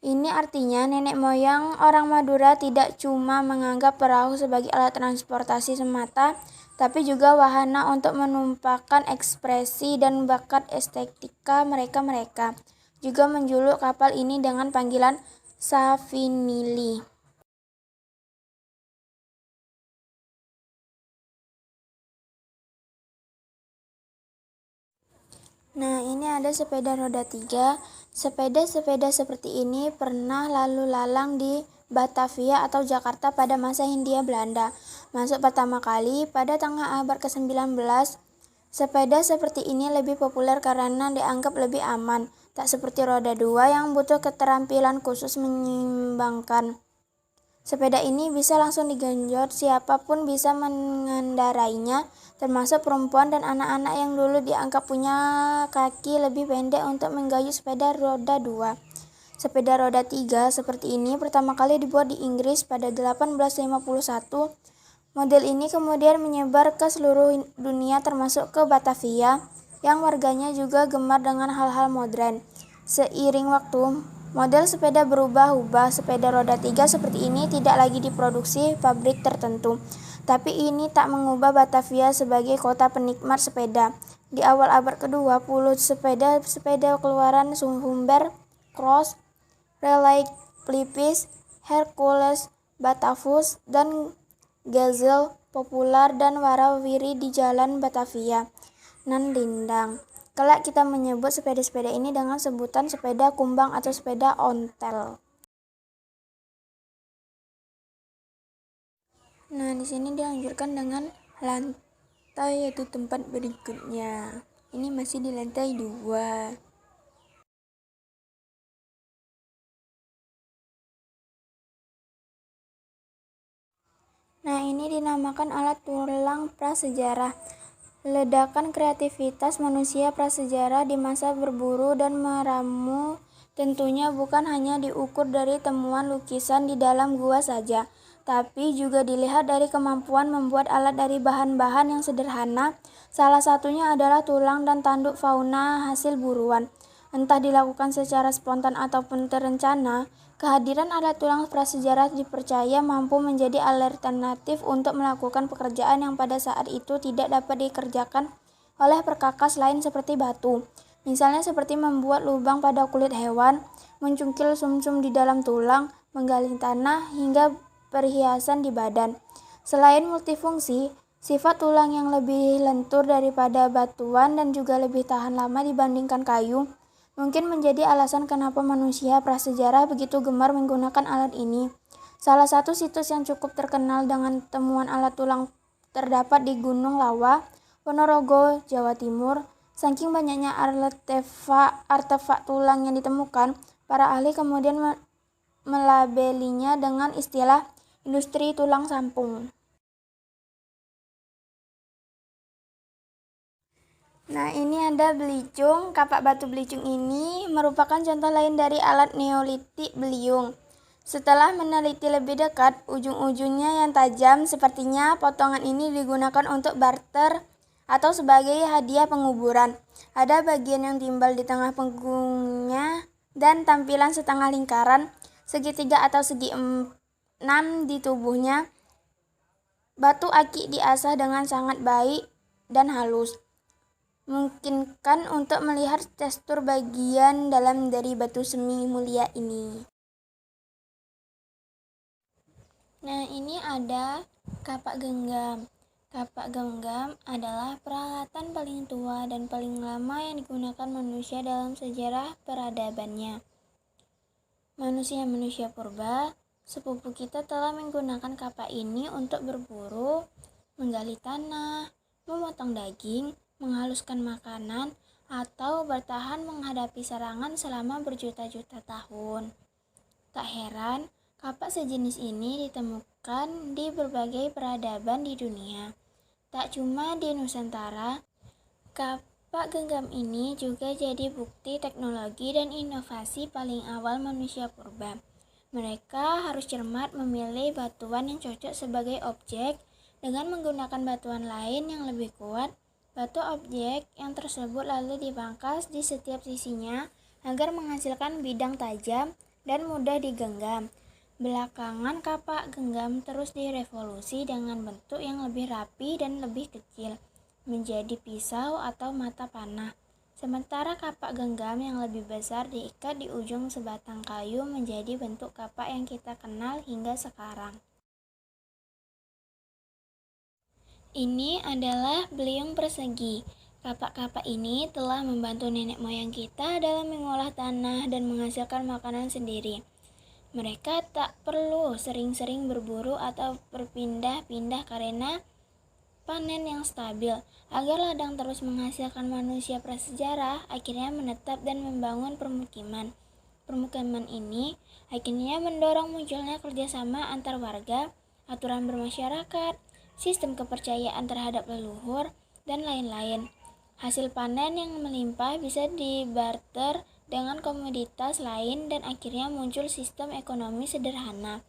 Ini artinya nenek moyang orang Madura tidak cuma menganggap perahu sebagai alat transportasi semata, tapi juga wahana untuk menumpahkan ekspresi dan bakat estetika mereka. Juga menjuluk kapal ini dengan panggilan Savinili. Nah, ini ada sepeda roda 3. Sepeda-sepeda seperti ini pernah lalu lalang di Batavia atau Jakarta pada masa Hindia Belanda. Masuk pertama kali pada tengah abad ke-19. Sepeda seperti ini lebih populer karena dianggap lebih aman, tak seperti roda 2 yang butuh keterampilan khusus menyeimbangkan. Sepeda ini bisa langsung digenjot, siapapun bisa mengendarainya, termasuk perempuan dan anak-anak yang dulu dianggap punya kaki lebih pendek untuk menggayuh sepeda roda 2. Sepeda roda 3 seperti ini pertama kali dibuat di Inggris pada 1851. Model ini kemudian menyebar ke seluruh dunia termasuk ke Batavia, yang warganya juga gemar dengan hal-hal modern. Seiring waktu, model sepeda berubah-ubah. Sepeda roda 3 seperti ini tidak lagi diproduksi pabrik tertentu, tapi ini tak mengubah Batavia sebagai kota penikmat sepeda. Di awal abad ke-20, sepeda keluaran Humber, Cross, Relay, Philips, Hercules, Batavus, dan Gazelle populer dan warawiri di jalan Batavia nan rindang. Kelak kita menyebut sepeda-sepeda ini dengan sebutan sepeda kumbang atau sepeda ontel. Nah, di sini dilanjutkan dengan lantai, yaitu tempat berikutnya. Ini masih di lantai 2. Nah, ini dinamakan alat tulang prasejarah. Ledakan kreativitas manusia prasejarah di masa berburu dan meramu tentunya bukan hanya diukur dari temuan lukisan di dalam gua saja, tapi juga dilihat dari kemampuan membuat alat dari bahan-bahan yang sederhana. Salah satunya adalah tulang dan tanduk fauna hasil buruan. Entah dilakukan secara spontan ataupun terencana, kehadiran alat tulang prasejarah dipercaya mampu menjadi alternatif untuk melakukan pekerjaan yang pada saat itu tidak dapat dikerjakan oleh perkakas lain seperti batu. Misalnya seperti membuat lubang pada kulit hewan, mencungkil sumsum di dalam tulang, menggali tanah, hingga perhiasan di badan. Selain multifungsi, sifat tulang yang lebih lentur daripada batuan dan juga lebih tahan lama dibandingkan kayu, mungkin menjadi alasan kenapa manusia prasejarah begitu gemar menggunakan alat ini. Salah satu situs yang cukup terkenal dengan temuan alat tulang terdapat di Gunung Lawa, Ponorogo, Jawa Timur. Saking banyaknya artefak tulang yang ditemukan, para ahli kemudian melabelinya dengan istilah industri tulang sampung. Nah, ini ada belicung. Kapak batu belicung ini merupakan contoh lain dari alat neolitik beliung. Setelah meneliti lebih dekat, ujung-ujungnya yang tajam, sepertinya potongan ini digunakan untuk barter atau sebagai hadiah penguburan. Ada bagian yang timbal di tengah punggungnya dan tampilan setengah lingkaran, segitiga atau segi 6 di tubuhnya. Batu akik diasah dengan sangat baik dan halus, memungkinkan untuk melihat tekstur bagian dalam dari batu semi mulia ini. Nah, ini ada kapak genggam. Kapak genggam adalah peralatan paling tua dan paling lama yang digunakan manusia dalam sejarah peradabannya. Manusia-manusia purba, sepupu kita telah menggunakan kapak ini untuk berburu, menggali tanah, memotong daging, menghaluskan makanan, atau bertahan menghadapi serangan selama berjuta-juta tahun. Tak heran, kapak sejenis ini ditemukan di berbagai peradaban di dunia. Tak cuma di Nusantara, kapak genggam ini juga jadi bukti teknologi dan inovasi paling awal manusia purba. Mereka harus cermat memilih batuan yang cocok sebagai objek dengan menggunakan batuan lain yang lebih kuat. Batu objek yang tersebut lalu dipangkas di setiap sisinya agar menghasilkan bidang tajam dan mudah digenggam. Belakangan kapak genggam terus direvolusi dengan bentuk yang lebih rapi dan lebih kecil, menjadi pisau atau mata panah. Sementara kapak genggam yang lebih besar diikat di ujung sebatang kayu menjadi bentuk kapak yang kita kenal hingga sekarang. Ini adalah beliung persegi. Kapak-kapak ini telah membantu nenek moyang kita dalam mengolah tanah dan menghasilkan makanan sendiri. Mereka tak perlu sering-sering berburu atau berpindah-pindah karena panen yang stabil. Agar ladang terus menghasilkan manusia prasejarah, akhirnya menetap dan membangun permukiman. Permukiman ini akhirnya mendorong munculnya kerjasama antar warga, aturan bermasyarakat, sistem kepercayaan terhadap leluhur, dan lain-lain. Hasil panen yang melimpah bisa dibarter dengan komoditas lain dan akhirnya muncul sistem ekonomi sederhana.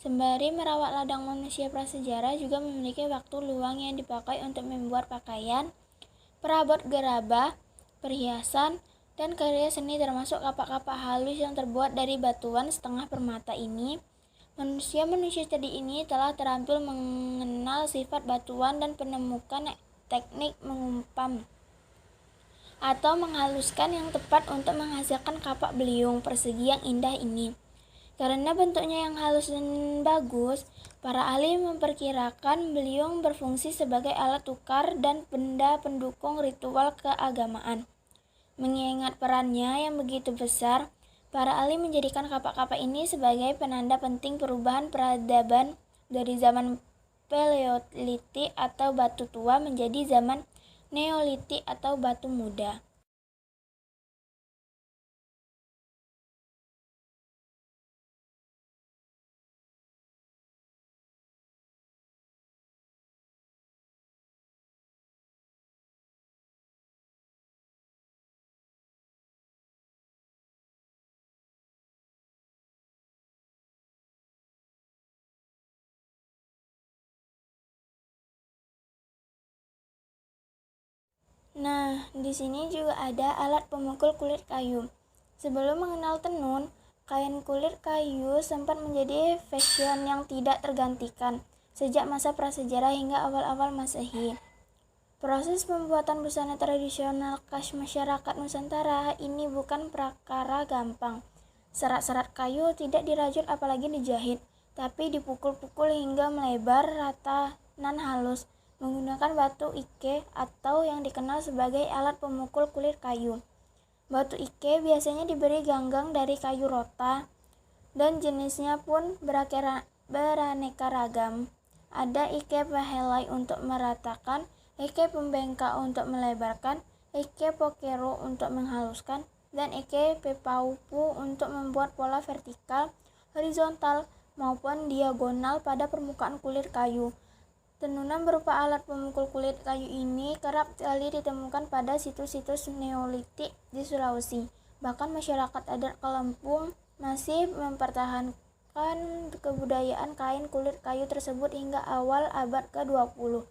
Sembari merawat ladang manusia prasejarah juga memiliki waktu luang yang dipakai untuk membuat pakaian, perabot gerabah, perhiasan, dan karya seni termasuk kapak-kapak halus yang terbuat dari batuan setengah permata ini. Manusia-manusia cerdik ini telah terampil mengenal sifat batuan dan menemukan teknik mengumpam atau menghaluskan yang tepat untuk menghasilkan kapak beliung persegi yang indah ini. Karena bentuknya yang halus dan bagus, para ahli memperkirakan beliung berfungsi sebagai alat tukar dan benda pendukung ritual keagamaan. Mengingat perannya yang begitu besar, para ahli menjadikan kapak-kapak ini sebagai penanda penting perubahan peradaban dari zaman Paleolitik atau batu tua menjadi zaman Neolitik atau batu muda. Nah, di sini juga ada alat pemukul kulit kayu. Sebelum mengenal tenun, kain kulit kayu sempat menjadi fashion yang tidak tergantikan sejak masa prasejarah hingga awal-awal Masehi. Proses pembuatan busana tradisional khas masyarakat Nusantara ini bukan perkara gampang. Serat-serat kayu tidak dirajut apalagi dijahit, tapi dipukul-pukul hingga melebar rata nan halus menggunakan batu ike atau yang dikenal sebagai alat pemukul kulit kayu. Batu ike biasanya diberi ganggang dari kayu rota dan jenisnya pun beraneka ragam. Ada ike pahelai untuk meratakan, ike pembengkak untuk melebarkan, ike pokero untuk menghaluskan, dan ike pepaupu untuk membuat pola vertikal, horizontal, maupun diagonal pada permukaan kulit kayu. Tenunan berupa alat pemukul kulit kayu ini kerap kali ditemukan pada situs-situs Neolitik di Sulawesi. Bahkan masyarakat adat Kelempung masih mempertahankan kebudayaan kain kulit kayu tersebut hingga awal abad ke-20.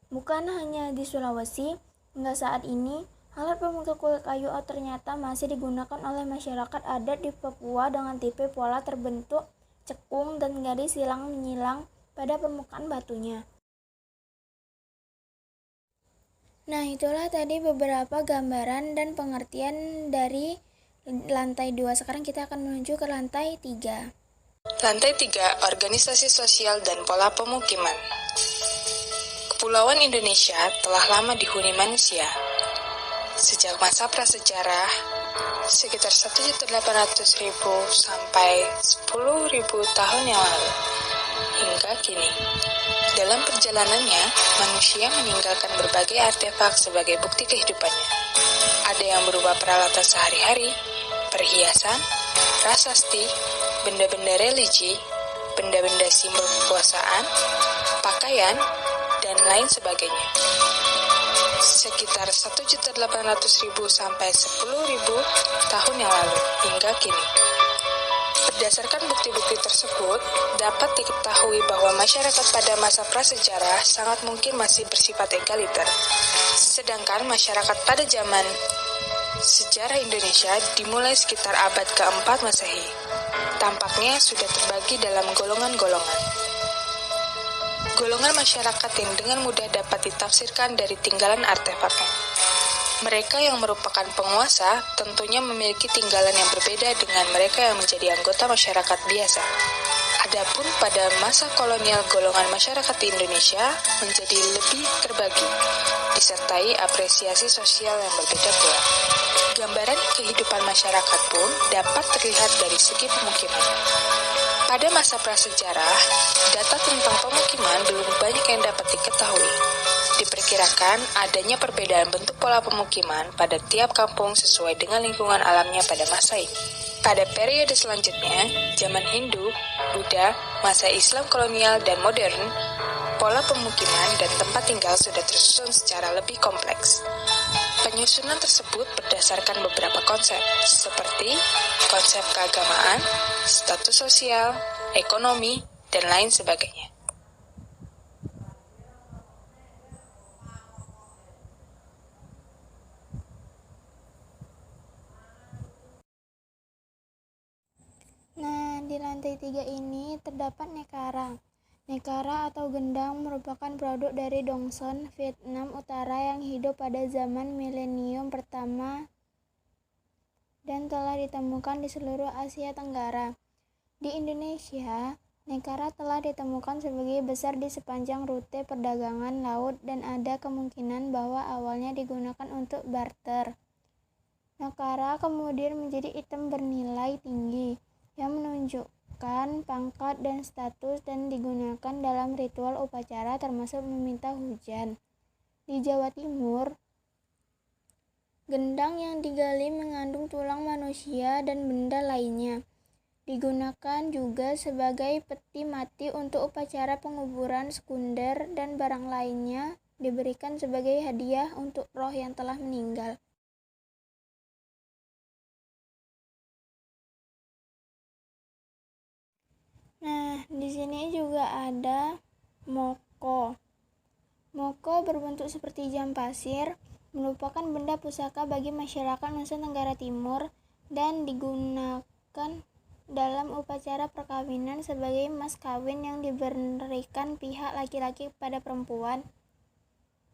Bukan hanya di Sulawesi, hingga saat ini alat pemukul kulit kayu ternyata masih digunakan oleh masyarakat adat di Papua dengan tipe pola terbentuk cekung dan garis silang menyilang pada permukaan batunya. Nah, itulah tadi beberapa gambaran dan pengertian dari lantai 2. Sekarang kita akan menuju ke lantai 3. Lantai 3, organisasi sosial dan pola pemukiman. Kepulauan Indonesia telah lama dihuni manusia. Sejak masa prasejarah, sekitar 1.800.000 sampai 10.000 tahun yang lalu. Hingga kini, dalam perjalanannya, manusia meninggalkan berbagai artefak sebagai bukti kehidupannya. Ada yang berupa peralatan sehari-hari, perhiasan, prasasti, benda-benda religi, benda-benda simbol kekuasaan, pakaian, dan lain sebagainya. Sekitar 1.800.000 sampai 10.000 tahun yang lalu hingga kini. Berdasarkan bukti-bukti tersebut, dapat diketahui bahwa masyarakat pada masa prasejarah sangat mungkin masih bersifat egaliter. Sedangkan masyarakat pada zaman sejarah Indonesia dimulai sekitar abad ke-4 Masehi. Tampaknya sudah terbagi dalam golongan-golongan. Golongan masyarakat yang dengan mudah dapat ditafsirkan dari tinggalan artefaknya. Mereka yang merupakan penguasa tentunya memiliki tinggalan yang berbeda dengan mereka yang menjadi anggota masyarakat biasa. Adapun pada masa kolonial, golongan masyarakat di Indonesia menjadi lebih terbagi, disertai apresiasi sosial yang berbeda pula. Gambaran kehidupan masyarakat pun dapat terlihat dari segi pemukiman. Pada masa prasejarah, data tentang pemukiman belum banyak yang dapat diketahui. Diperkirakan adanya perbedaan bentuk pola pemukiman pada tiap kampung sesuai dengan lingkungan alamnya pada masa ini. Pada periode selanjutnya, zaman Hindu, Buddha, masa Islam kolonial dan modern, pola pemukiman dan tempat tinggal sudah tersusun secara lebih kompleks. Penyusunan tersebut berdasarkan beberapa konsep, seperti konsep keagamaan, status sosial, ekonomi, dan lain sebagainya. Nah, di lantai 3 ini terdapat nekara. Nekara atau gendang merupakan produk dari Dongson, Vietnam Utara yang hidup pada zaman milenium pertama dan telah ditemukan di seluruh Asia Tenggara. Di Indonesia, nekara telah ditemukan sebagai besar di sepanjang rute perdagangan laut dan ada kemungkinan bahwa awalnya digunakan untuk barter. Nekara kemudian menjadi item bernilai tinggi yang menunjukkan pangkat dan status dan digunakan dalam ritual upacara termasuk meminta hujan. Di Jawa Timur, gendang yang digali mengandung tulang manusia dan benda lainnya. Digunakan juga sebagai peti mati untuk upacara penguburan sekunder dan barang lainnya diberikan sebagai hadiah untuk roh yang telah meninggal. Nah, di sini juga ada moko. Moko berbentuk seperti jam pasir, merupakan benda pusaka bagi masyarakat Nusa Tenggara Timur dan digunakan dalam upacara perkawinan sebagai mas kawin yang diberikan pihak laki-laki kepada perempuan.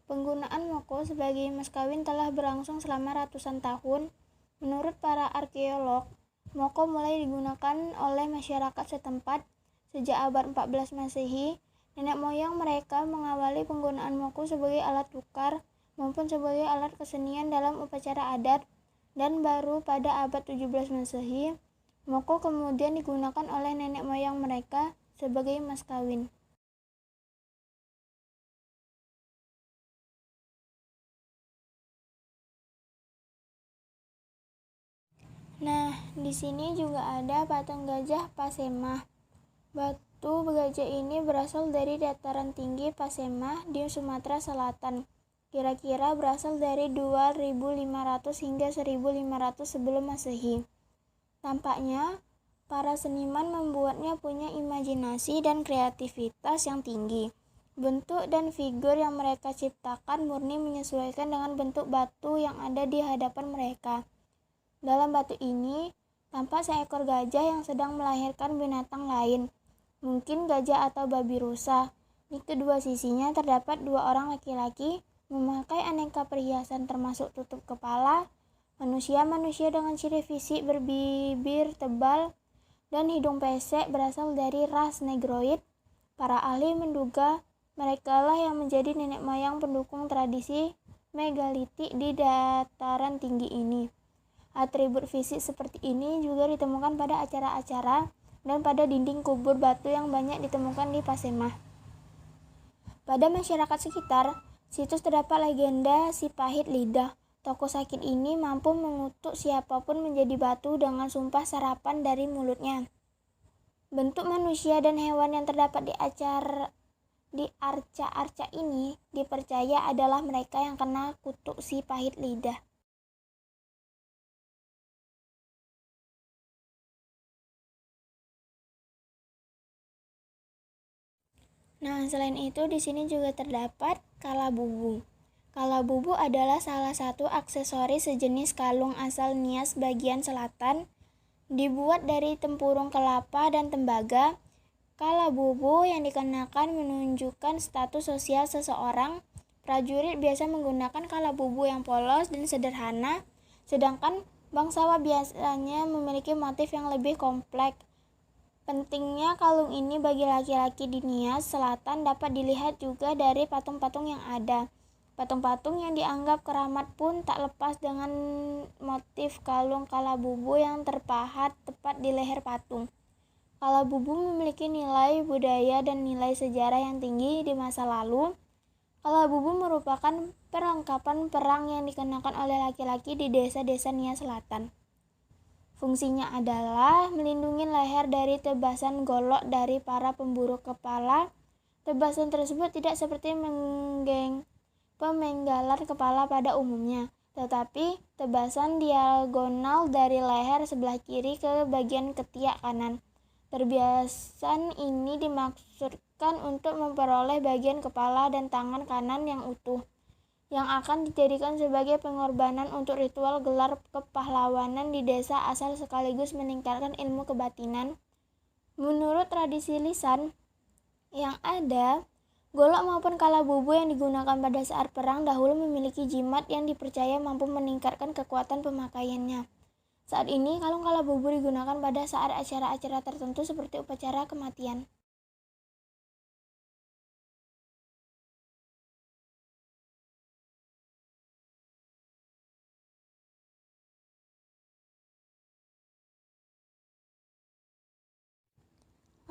Penggunaan moko sebagai mas kawin telah berlangsung selama ratusan tahun. Menurut para arkeolog, moko mulai digunakan oleh masyarakat setempat sejak abad 14 Masehi. Nenek moyang mereka mengawali penggunaan moko sebagai alat tukar maupun sebagai alat kesenian dalam upacara adat. dan baru pada abad 17 Masehi, moko kemudian digunakan oleh nenek moyang mereka sebagai mas kawin. Nah, di sini juga ada patung gajah Pasemah. Batu gajah ini berasal dari dataran tinggi Pasemah di Sumatera Selatan. Kira-kira berasal dari 2500 hingga 1500 sebelum Masehi. Tampaknya para seniman membuatnya punya imajinasi dan kreativitas yang tinggi. Bentuk dan figur yang mereka ciptakan murni menyesuaikan dengan bentuk batu yang ada di hadapan mereka. Dalam batu ini, tampak seekor gajah yang sedang melahirkan binatang lain, mungkin gajah atau babi rusa. Di kedua sisinya terdapat dua orang laki-laki memakai aneka perhiasan termasuk tutup kepala, manusia-manusia dengan ciri fisik berbibir tebal dan hidung pesek berasal dari ras Negroid. Para ahli menduga merekalah yang menjadi nenek moyang pendukung tradisi megalitik di dataran tinggi ini. Atribut fisik seperti ini juga ditemukan pada acara-acara dan pada dinding kubur batu yang banyak ditemukan di Pasemah. Pada masyarakat sekitar, situs terdapat legenda si pahit lidah. Tokoh sakit ini mampu mengutuk siapapun menjadi batu dengan sumpah sarapan dari mulutnya. Bentuk manusia dan hewan yang terdapat di arca-arca ini dipercaya adalah mereka yang kena kutuk si pahit lidah. Nah, selain itu di sini juga terdapat kalabubu. Kalabubu adalah salah satu aksesoris sejenis kalung asal Nias bagian selatan, dibuat dari tempurung kelapa dan tembaga. Kalabubu yang dikenakan menunjukkan status sosial seseorang. Prajurit biasa menggunakan kalabubu yang polos dan sederhana, sedangkan bangsawan biasanya memiliki motif yang lebih kompleks. Pentingnya kalung ini bagi laki-laki di Nias Selatan dapat dilihat juga dari patung-patung yang ada. Patung-patung yang dianggap keramat pun tak lepas dengan motif kalung kalabubu yang terpahat tepat di leher patung. Kalabubu memiliki nilai budaya dan nilai sejarah yang tinggi di masa lalu. Kalabubu merupakan perlengkapan perang yang dikenakan oleh laki-laki di desa-desa Nias Selatan. Fungsinya adalah melindungi leher dari tebasan golok dari para pemburu kepala. Tebasan tersebut tidak seperti pemenggalan kepala pada umumnya, tetapi tebasan diagonal dari leher sebelah kiri ke bagian ketiak kanan. Terbiasan ini dimaksudkan untuk memperoleh bagian kepala dan tangan kanan yang utuh, yang akan dijadikan sebagai pengorbanan untuk ritual gelar kepahlawanan di desa asal sekaligus meningkatkan ilmu kebatinan. Menurut tradisi lisan yang ada, golok maupun kalabubu yang digunakan pada saat perang dahulu memiliki jimat yang dipercaya mampu meningkatkan kekuatan pemakaiannya. Saat ini, kalung kalabubu digunakan pada saat acara-acara tertentu seperti upacara kematian.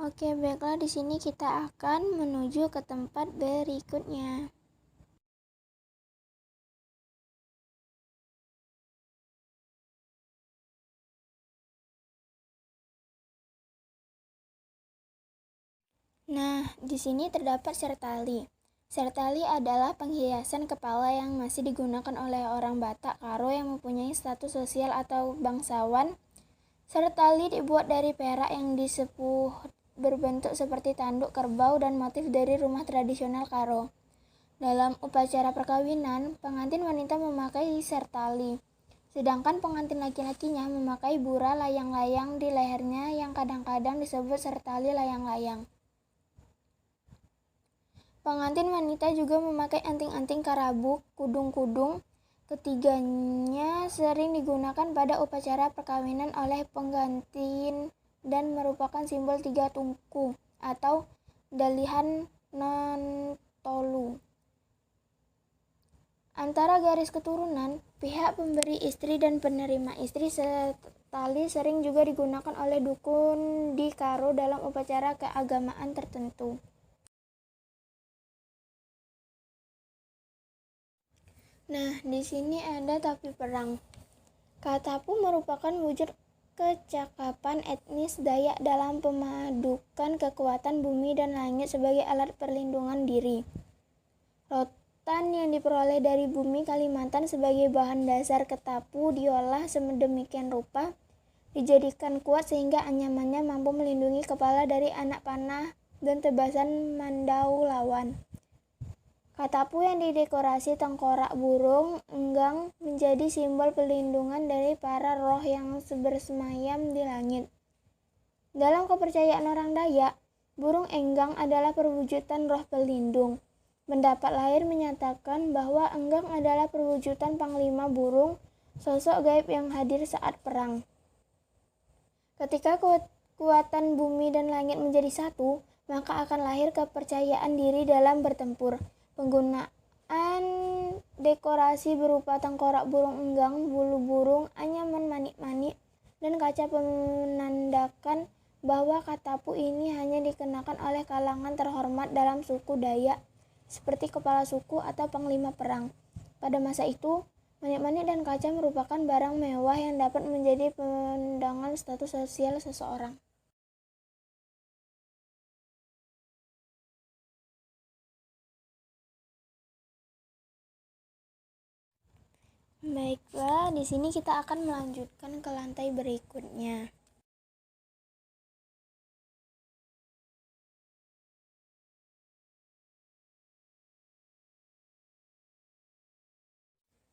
Oke, baiklah di sini kita akan menuju ke tempat berikutnya. Nah, di sini terdapat sertali. Sertali adalah penghiasan kepala yang masih digunakan oleh orang Batak Karo yang mempunyai status sosial atau bangsawan. Sertali dibuat dari perak yang disepuh berbentuk seperti tanduk kerbau dan motif dari rumah tradisional Karo. Dalam upacara perkawinan, pengantin wanita memakai sertali, sedangkan pengantin laki-lakinya memakai bura layang-layang di lehernya yang kadang-kadang disebut sertali layang-layang. Pengantin wanita juga memakai anting-anting karabuk, kudung-kudung. Ketiganya sering digunakan pada upacara perkawinan oleh pengantin dan merupakan simbol tiga tungku atau dalihan non tolu. Antara garis keturunan, pihak pemberi istri dan penerima istri. Tali sering juga digunakan oleh dukun di Karo dalam upacara keagamaan tertentu. Nah, di sini ada topi perang. Katapu merupakan wujud kecakapan etnis Dayak dalam memadukan kekuatan bumi dan langit sebagai alat perlindungan diri. Rotan yang diperoleh dari bumi Kalimantan sebagai bahan dasar ketapu diolah sedemikian rupa, dijadikan kuat sehingga anyamannya mampu melindungi kepala dari anak panah dan tebasan mandau lawan. Katapu yang didekorasi tengkorak burung enggang menjadi simbol perlindungan dari para roh yang bersemayam di langit. Dalam kepercayaan orang Dayak, burung enggang adalah perwujudan roh pelindung. Pendapat lain menyatakan bahwa enggang adalah perwujudan panglima burung, sosok gaib yang hadir saat perang. Ketika kekuatan bumi dan langit menjadi satu, maka akan lahir kepercayaan diri dalam bertempur. Penggunaan dekorasi berupa tengkorak burung enggang, bulu burung, anyaman manik-manik, dan kaca menandakan bahwa katapu ini hanya dikenakan oleh kalangan terhormat dalam suku Dayak, seperti kepala suku atau panglima perang. Pada masa itu, manik-manik dan kaca merupakan barang mewah yang dapat menjadi penunjang status sosial seseorang. Baiklah, di sini kita akan melanjutkan ke lantai berikutnya.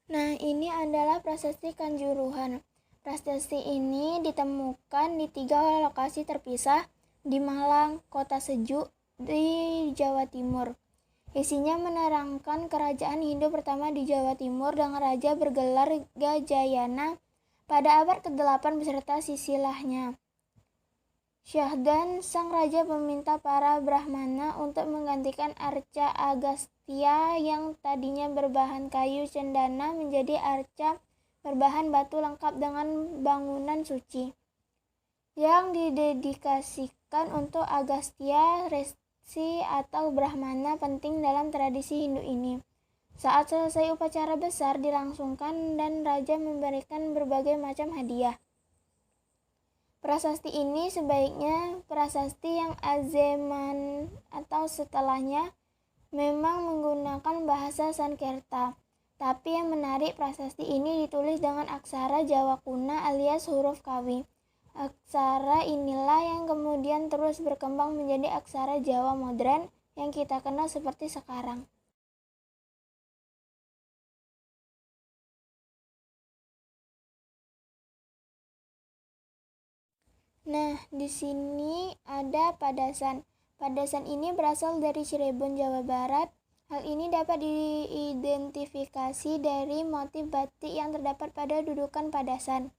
Nah, ini adalah prasasti Kanjuruhan. Prasasti ini ditemukan di 3 lokasi terpisah di Malang, Kota Sejuk, di Jawa Timur. Isinya menerangkan kerajaan Hindu pertama di Jawa Timur dengan raja bergelar Gajayana pada abad ke-8 beserta sisilahnya. Syahdan, sang raja meminta para Brahmana untuk menggantikan arca Agastya yang tadinya berbahan kayu cendana menjadi arca berbahan batu lengkap dengan bangunan suci yang didedikasikan untuk Agastya, resi atau Brahmana penting dalam tradisi Hindu ini. Saat selesai upacara besar dilangsungkan dan raja memberikan berbagai macam hadiah. Prasasti ini sebaiknya prasasti yang azeman atau setelahnya memang menggunakan bahasa Sanskerta. Tapi yang menarik, prasasti ini ditulis dengan aksara Jawa kuna alias huruf Kawi. Aksara inilah yang kemudian terus berkembang menjadi aksara Jawa modern yang kita kenal seperti sekarang. Nah, di sini ada padasan. Padasan ini berasal dari Cirebon, Jawa Barat. Hal ini dapat diidentifikasi dari motif batik yang terdapat pada dudukan padasan.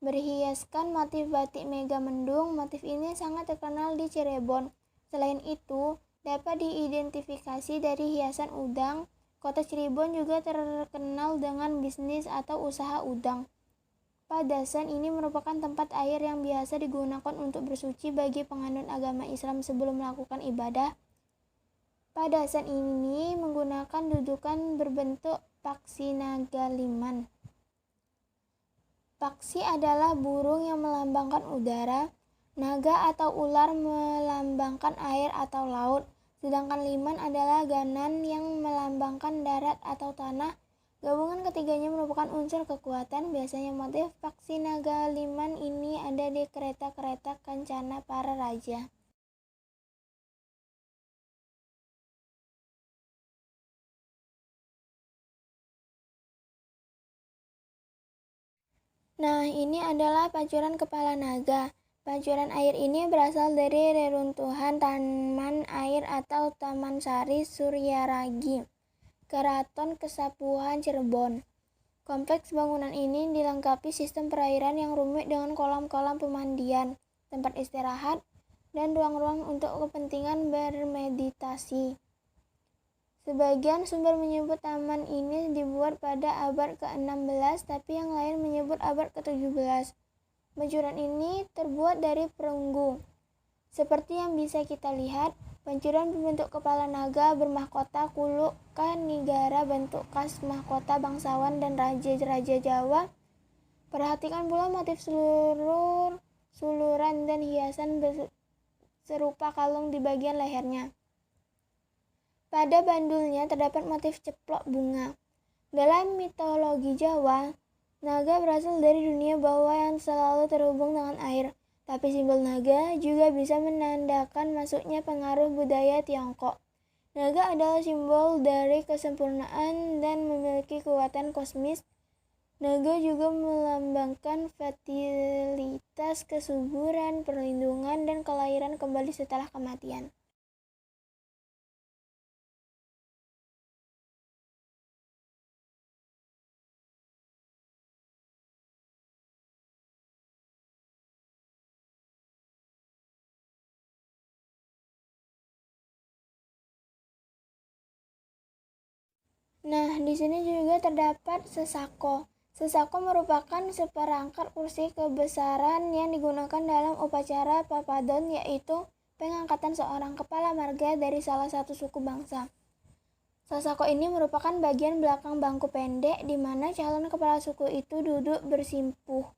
Berhiaskan motif batik Mega Mendung, motif ini sangat terkenal di Cirebon. Selain itu, dapat diidentifikasi dari hiasan udang. Kota Cirebon juga terkenal dengan bisnis atau usaha udang. Padasan ini merupakan tempat air yang biasa digunakan untuk bersuci bagi penganut agama Islam sebelum melakukan ibadah. Padasan ini menggunakan dudukan berbentuk paksi naga liman. Paksi adalah burung yang melambangkan udara, naga atau ular melambangkan air atau laut, sedangkan liman adalah ganan yang melambangkan darat atau tanah. Gabungan ketiganya merupakan unsur kekuatan. Biasanya motif paksi naga liman ini ada di kereta-kereta kencana para raja. Nah, ini adalah pancuran kepala naga. Pancuran air ini berasal dari reruntuhan Taman Air atau Taman Sari Suryaragi, Keraton Kesapuhan Cirebon. Kompleks bangunan ini dilengkapi sistem perairan yang rumit dengan kolam-kolam pemandian, tempat istirahat, dan ruang-ruang untuk kepentingan bermeditasi. Sebagian sumber menyebut taman ini dibuat pada abad ke-16, tapi yang lain menyebut abad ke-17. Pancuran ini terbuat dari perunggu. Seperti yang bisa kita lihat, pancuran berbentuk kepala naga bermahkota kuluk kanigara bentuk khas mahkota bangsawan dan raja-raja Jawa. Perhatikan pula motif suluran dan hiasan serupa kalung di bagian lehernya. Pada bandulnya terdapat motif ceplok bunga. Dalam mitologi Jawa, naga berasal dari dunia bawah yang selalu terhubung dengan air. Tapi simbol naga juga bisa menandakan masuknya pengaruh budaya Tiongkok. Naga adalah simbol dari kesempurnaan dan memiliki kekuatan kosmis. Naga juga melambangkan fertilitas, kesuburan, perlindungan, dan kelahiran kembali setelah kematian. Nah, di sini juga terdapat sesako. Sesako merupakan seperangkat kursi kebesaran yang digunakan dalam upacara papadon, yaitu pengangkatan seorang kepala marga dari salah satu suku bangsa. Sesako ini merupakan bagian belakang bangku pendek di mana calon kepala suku itu duduk bersimpuh.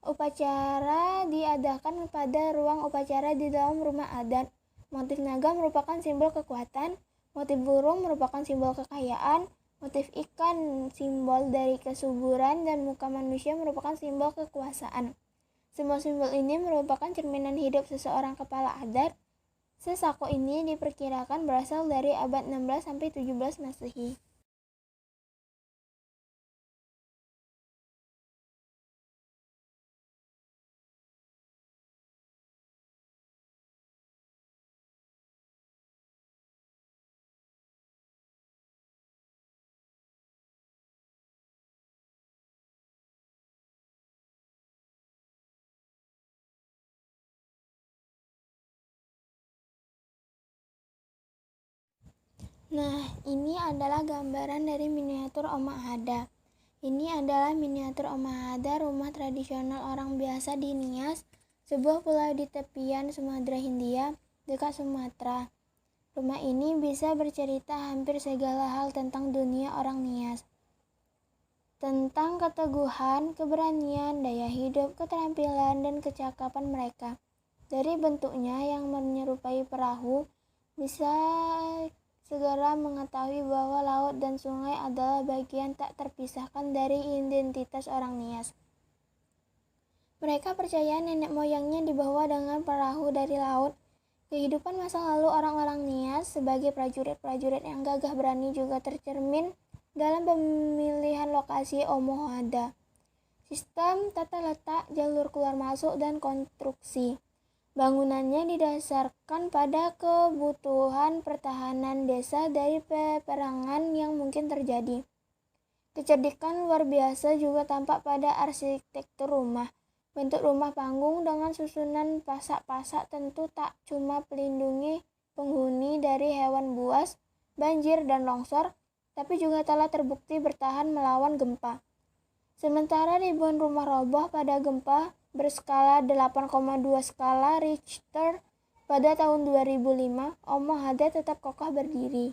Upacara diadakan pada ruang upacara di dalam rumah adat. Motif naga merupakan simbol kekuatan. Motif burung merupakan simbol kekayaan, motif ikan simbol dari kesuburan, dan muka manusia merupakan simbol kekuasaan. Simbol-simbol ini merupakan cerminan hidup seseorang kepala adat. Sesako ini diperkirakan berasal dari abad 16 sampai 17 Masehi. Nah, ini adalah gambaran dari miniatur Omah Hada. Ini adalah miniatur Omah Hada, rumah tradisional orang biasa di Nias, sebuah pulau di tepian Samudra Hindia, dekat Sumatera. Rumah ini bisa bercerita hampir segala hal tentang dunia orang Nias. Tentang keteguhan, keberanian, daya hidup, keterampilan, dan kecakapan mereka. Dari bentuknya yang menyerupai perahu, bisa segera mengetahui bahwa laut dan sungai adalah bagian tak terpisahkan dari identitas orang Nias. Mereka percaya nenek moyangnya dibawa dengan perahu dari laut. Kehidupan masa lalu orang-orang Nias sebagai prajurit-prajurit yang gagah berani juga tercermin dalam pemilihan lokasi Omah Hada. Sistem tata letak, jalur keluar masuk, dan konstruksi bangunannya didasarkan pada kebutuhan pertahanan desa dari peperangan yang mungkin terjadi. Kecerdikan luar biasa juga tampak pada arsitektur rumah. Bentuk rumah panggung dengan susunan pasak-pasak tentu tak cuma pelindungi penghuni dari hewan buas, banjir, dan longsor, tapi juga telah terbukti bertahan melawan gempa. Sementara ribuan rumah roboh pada gempa berskala 8,2 skala Richter pada tahun 2005, Omah Hada tetap kokoh berdiri.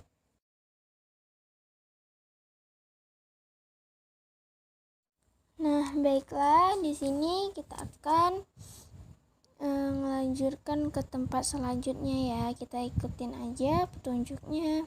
Nah, baiklah, di sini kita akan melanjutkan ke tempat selanjutnya ya. Kita ikutin aja petunjuknya.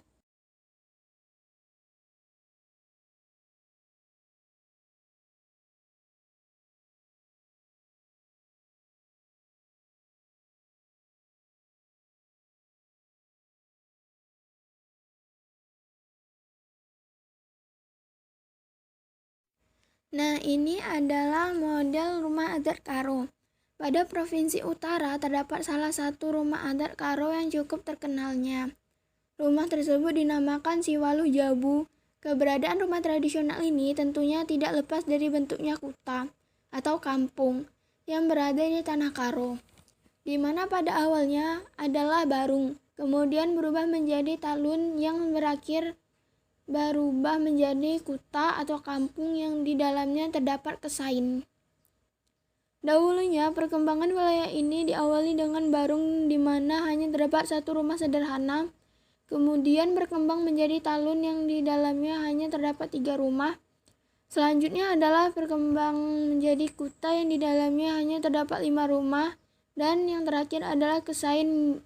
Nah, ini adalah model rumah adat Karo. Pada Provinsi Utara terdapat salah satu rumah adat Karo yang cukup terkenalnya. Rumah tersebut dinamakan Siwalu Jabu. Keberadaan rumah tradisional ini tentunya tidak lepas dari bentuknya kuta atau kampung yang berada di tanah Karo, di mana pada awalnya adalah barung, kemudian berubah menjadi talun yang berakhir berubah menjadi kuta atau kampung yang di dalamnya terdapat kesain. Dahulunya, perkembangan wilayah ini diawali dengan Barung di mana hanya terdapat satu rumah sederhana. Kemudian berkembang menjadi Talun yang di dalamnya hanya terdapat 3 rumah. Selanjutnya adalah berkembang menjadi Kuta yang di dalamnya hanya terdapat 5 rumah. Dan yang terakhir adalah Kesain,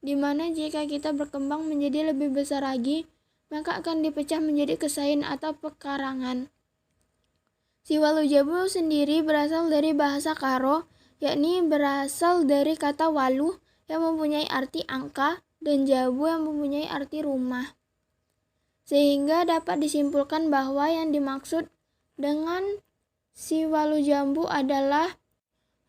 di mana jika kita berkembang menjadi lebih besar lagi, maka akan dipecah menjadi Kesain atau pekarangan. Siwalujabu sendiri berasal dari bahasa Karo, yakni berasal dari kata waluh yang mempunyai arti angka dan jabu yang mempunyai arti rumah. Sehingga dapat disimpulkan bahwa yang dimaksud dengan Siwalujambu adalah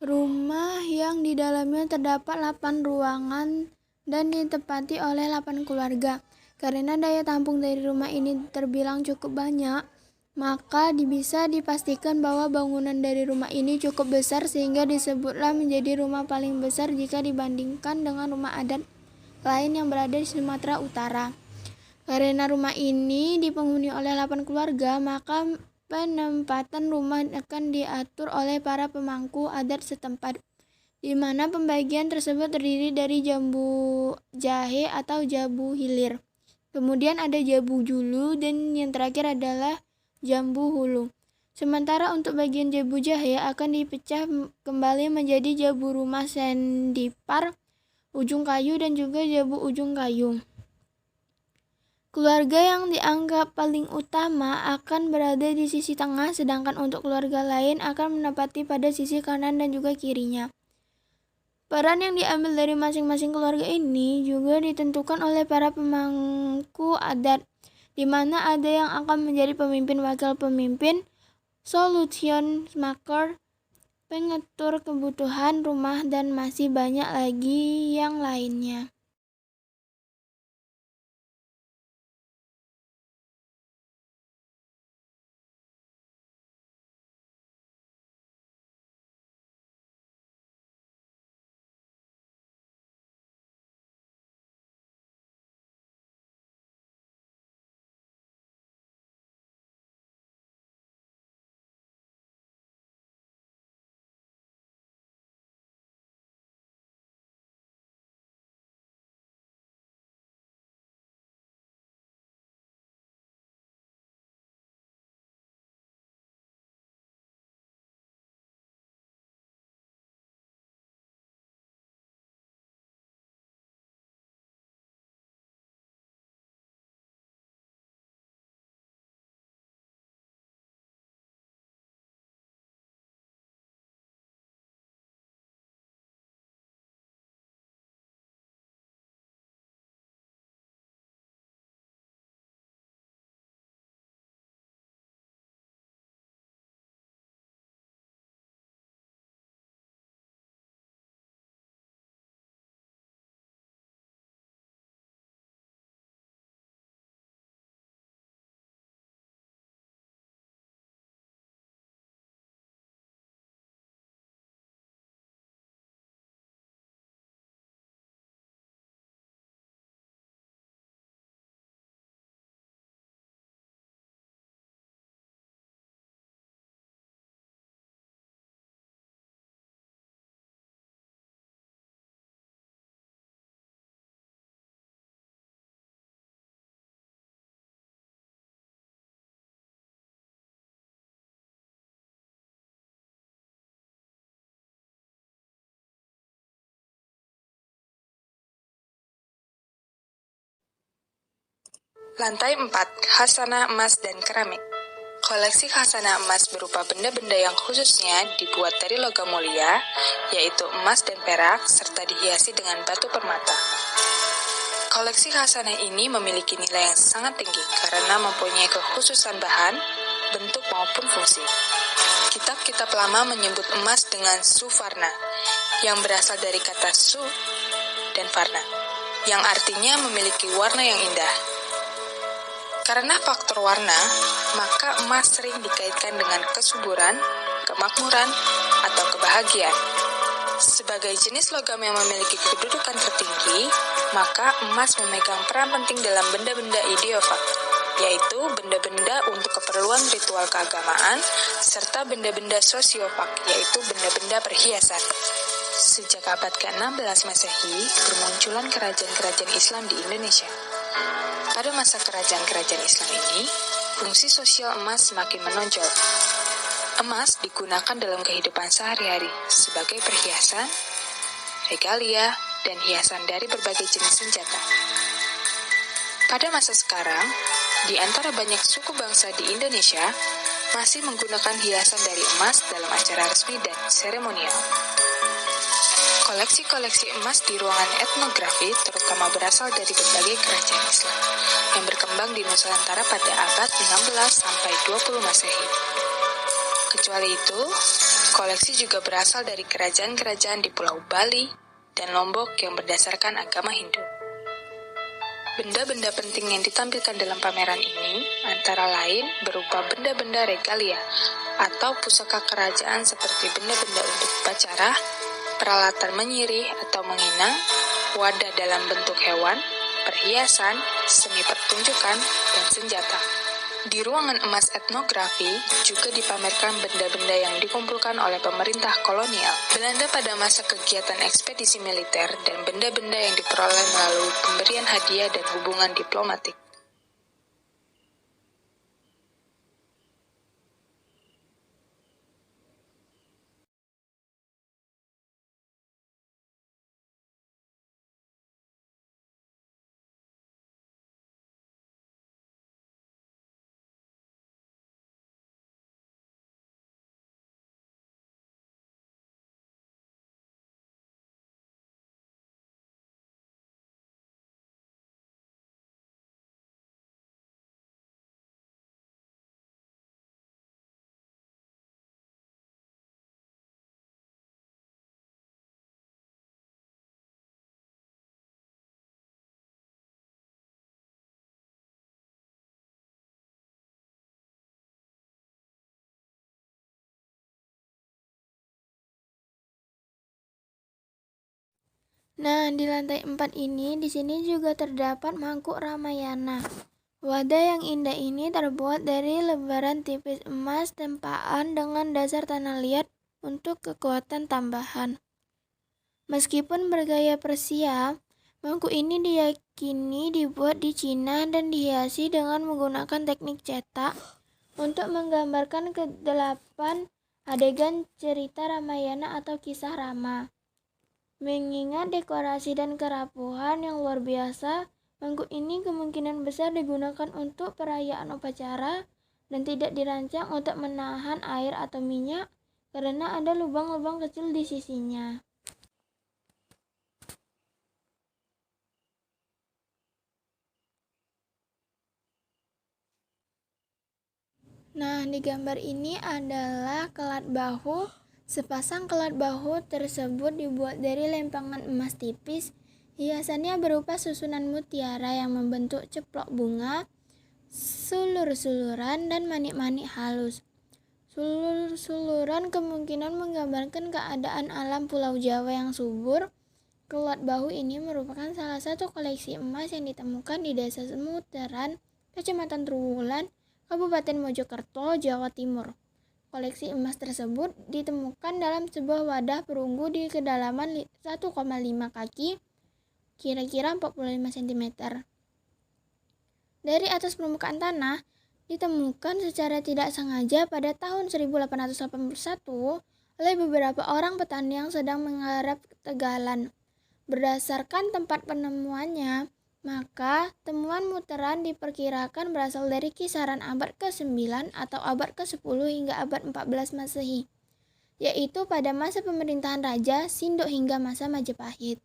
rumah yang di dalamnya terdapat 8 ruangan dan ditempati oleh 8 keluarga. Karena daya tampung dari rumah ini terbilang cukup banyak, maka bisa dipastikan bahwa bangunan dari rumah ini cukup besar sehingga disebutlah menjadi rumah paling besar jika dibandingkan dengan rumah adat lain yang berada di Sumatera Utara. Karena rumah ini dipenghuni oleh 8 keluarga, maka penempatan rumah akan diatur oleh para pemangku adat setempat, di mana pembagian tersebut terdiri dari jambu jahe atau jabu hilir. Kemudian ada jabu julu dan yang terakhir adalah jambu hulu. Sementara untuk bagian jabu jahe akan dipecah kembali menjadi jabu rumah sendipar, ujung kayu dan juga jabu ujung kayu. Keluarga yang dianggap paling utama akan berada di sisi tengah, sedangkan untuk keluarga lain akan menempati pada sisi kanan dan juga kirinya. Peran yang diambil dari masing-masing keluarga ini juga ditentukan oleh para pemangku adat, di mana ada yang akan menjadi pemimpin wakil pemimpin, solution maker, pengatur kebutuhan rumah, dan masih banyak lagi yang lainnya. Lantai 4, khazanah emas dan keramik. Koleksi khazanah emas berupa benda-benda yang khususnya dibuat dari logam mulia, yaitu emas dan perak, serta dihiasi dengan batu permata. Koleksi khazanah ini memiliki nilai yang sangat tinggi karena mempunyai kekhususan bahan, bentuk maupun fungsi. Kitab-kitab lama menyebut emas dengan suvarna, yang berasal dari kata su dan varna, yang artinya memiliki warna yang indah. Karena faktor warna, maka emas sering dikaitkan dengan kesuburan, kemakmuran, atau kebahagiaan. Sebagai jenis logam yang memiliki kedudukan tertinggi, maka emas memegang peran penting dalam benda-benda ideofak. yaitu benda-benda untuk keperluan ritual keagamaan, serta benda-benda sosiofag, yaitu benda-benda perhiasan. Sejak abad ke-16 Masehi, bermunculan kerajaan-kerajaan Islam di Indonesia. Pada masa kerajaan-kerajaan Islam ini, fungsi sosial emas semakin menonjol. Emas digunakan dalam kehidupan sehari-hari sebagai perhiasan, regalia, dan hiasan dari berbagai jenis senjata. Pada masa sekarang, di antara banyak suku bangsa di Indonesia, masih menggunakan hiasan dari emas dalam acara resmi dan seremonial. Koleksi-koleksi emas di ruangan etnografi terutama berasal dari berbagai kerajaan Islam yang berkembang di Nusantara pada abad 16 sampai 20 Masehi. Kecuali itu, koleksi juga berasal dari kerajaan-kerajaan di Pulau Bali dan Lombok yang berdasarkan agama Hindu. Benda-benda penting yang ditampilkan dalam pameran ini antara lain berupa benda-benda regalia atau pusaka kerajaan seperti benda-benda untuk upacara, peralatan menyirih atau menginang, wadah dalam bentuk hewan, perhiasan, seni pertunjukan, dan senjata. Di ruangan emas etnografi juga dipamerkan benda-benda yang dikumpulkan oleh pemerintah kolonial Belanda pada masa kegiatan ekspedisi militer dan benda-benda yang diperoleh melalui pemberian hadiah dan hubungan diplomatik. Nah, di lantai 4 ini, di sini juga terdapat mangkuk Ramayana. Wadah yang indah ini terbuat dari lembaran tipis emas tempaan dengan dasar tanah liat untuk kekuatan tambahan. Meskipun bergaya Persia, mangkuk ini diyakini dibuat di Cina dan dihiasi dengan menggunakan teknik cetak untuk menggambarkan ke-8 adegan cerita Ramayana atau kisah Rama. Mengingat dekorasi dan kerapuhan yang luar biasa, mangkuk ini kemungkinan besar digunakan untuk perayaan upacara dan tidak dirancang untuk menahan air atau minyak karena ada lubang-lubang kecil di sisinya. Nah, di gambar ini adalah kelat bahu. Sepasang kelat bahu tersebut dibuat dari lempengan emas tipis. Hiasannya berupa susunan mutiara yang membentuk ceplok bunga, sulur-suluran, dan manik-manik halus. Sulur-suluran kemungkinan menggambarkan keadaan alam Pulau Jawa yang subur. Kelat bahu ini merupakan salah satu koleksi emas yang ditemukan di Desa Semuteran, Kecamatan Trowulan, Kabupaten Mojokerto, Jawa Timur. Koleksi emas tersebut ditemukan dalam sebuah wadah perunggu di kedalaman 1,5 kaki, kira-kira 45 cm. Dari atas permukaan tanah, ditemukan secara tidak sengaja pada tahun 1881 oleh beberapa orang petani yang sedang menggarap tegalan. Berdasarkan tempat penemuannya, maka temuan muteran diperkirakan berasal dari kisaran abad ke-9 atau abad ke-10 hingga abad 14 Masehi, yaitu pada masa pemerintahan Raja Sindok hingga masa Majapahit.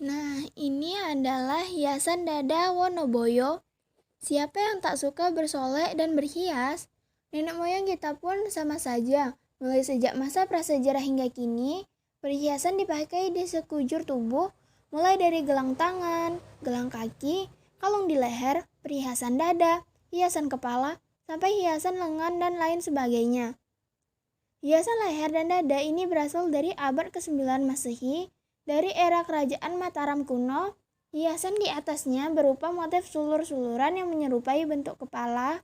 Nah, ini adalah hiasan dada Wonoboyo. Siapa yang tak suka bersolek dan berhias? Nenek moyang kita pun sama saja. Mulai sejak masa prasejarah hingga kini, perhiasan dipakai di sekujur tubuh, mulai dari gelang tangan, gelang kaki, kalung di leher, perhiasan dada, hiasan kepala, sampai hiasan lengan dan lain sebagainya. Hiasan leher dan dada ini berasal dari abad ke-9 Masehi, dari era kerajaan Mataram kuno. Hiasan di atasnya berupa motif sulur-suluran yang menyerupai bentuk kepala,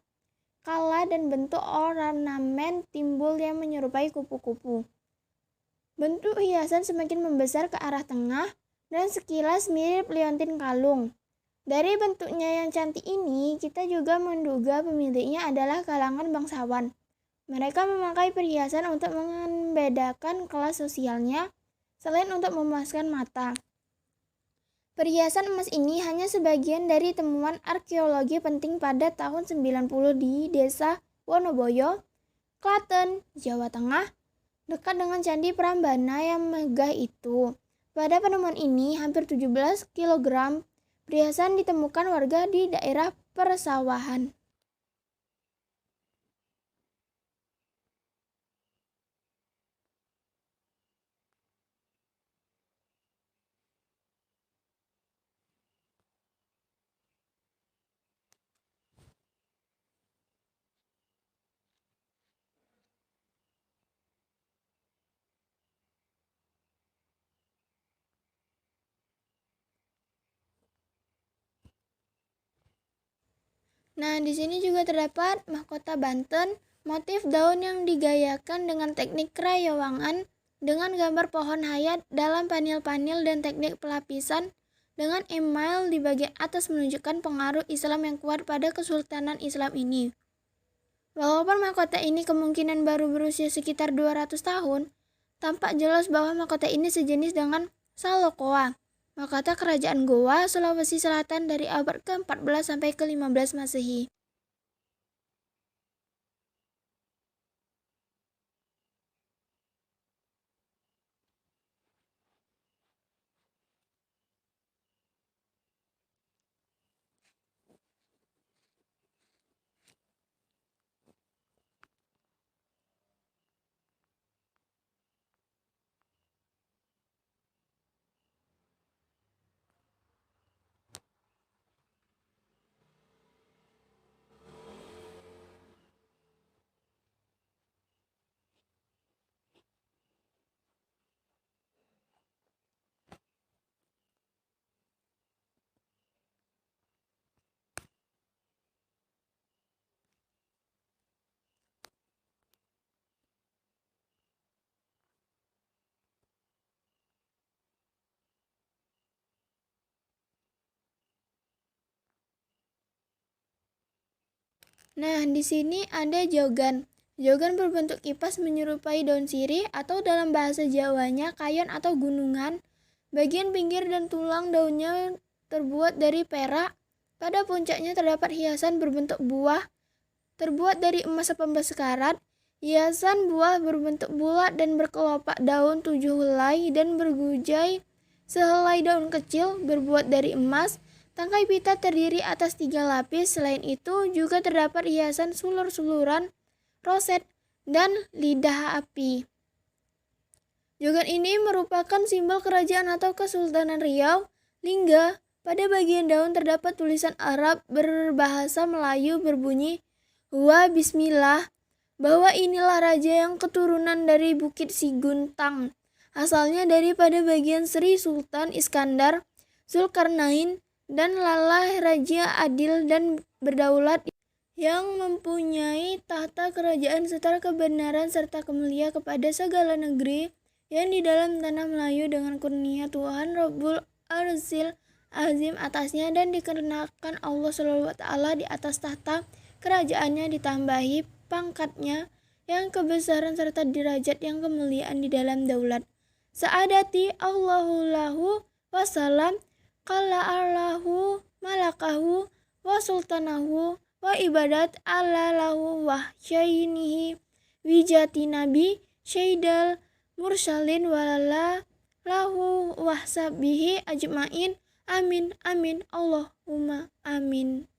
kala, dan bentuk ornamen timbul yang menyerupai kupu-kupu. Bentuk hiasan semakin membesar ke arah tengah dan sekilas mirip liontin kalung. Dari bentuknya yang cantik ini, kita juga menduga pemiliknya adalah kalangan bangsawan. Mereka memakai perhiasan untuk membedakan kelas sosialnya, selain untuk memuaskan mata. Perhiasan emas ini hanya sebagian dari temuan arkeologi penting pada tahun 90 di desa Wonoboyo, Klaten, Jawa Tengah, dekat dengan Candi Prambanan yang megah itu. Pada penemuan ini, hampir 17 kg perhiasan ditemukan warga di daerah persawahan. Nah, di sini juga terdapat mahkota Banten, motif daun yang digayakan dengan teknik krayowangan dengan gambar pohon hayat dalam panel-panel dan teknik pelapisan dengan email di bagian atas menunjukkan pengaruh Islam yang kuat pada Kesultanan Islam ini. Walaupun mahkota ini kemungkinan baru berusia sekitar 200 tahun, tampak jelas bahwa mahkota ini sejenis dengan Salokoa, mahkota kerajaan Goa, Sulawesi Selatan dari abad ke-14 sampai ke-15 Masehi. Nah, di sini ada jogan. Jogan berbentuk kipas menyerupai daun sirih atau dalam bahasa Jawanya kayon atau gunungan. Bagian pinggir dan tulang daunnya terbuat dari perak. Pada puncaknya terdapat hiasan berbentuk buah terbuat dari emas 18 karat. Hiasan buah berbentuk bulat dan berkelopak daun 7 helai dan bergujai sehelai daun kecil berbuat dari emas. Tangkai pita terdiri atas 3 lapis. Selain itu juga terdapat hiasan sulur-suluran, roset, dan lidah api. Jogan ini merupakan simbol kerajaan atau Kesultanan Riau. Lingga, pada bagian daun terdapat tulisan Arab berbahasa Melayu berbunyi Wa Bismillah, bahwa inilah raja yang keturunan dari Bukit Siguntang. Asalnya daripada bagian Sri Sultan Iskandar, Zulkarnain, dan Lalah Raja adil dan berdaulat yang mempunyai tahta kerajaan serta kebenaran serta kemuliaan kepada segala negeri yang di dalam tanah Melayu dengan kurnia Tuhan Rabbul Arzil Azim atasnya, dan dikarenakan Allah SWT di atas tahta kerajaannya ditambahi pangkatnya yang kebesaran serta derajat yang kemuliaan di dalam daulat. Sa'adati Allahu lahu wassalam kala Allahu malakahu wa sultanahu wa ibadat ala lahu wa syainihi wijati nabi syaidal mursalin walala lahu wa sahbihi ajmain. Amin amin Allahumma amin.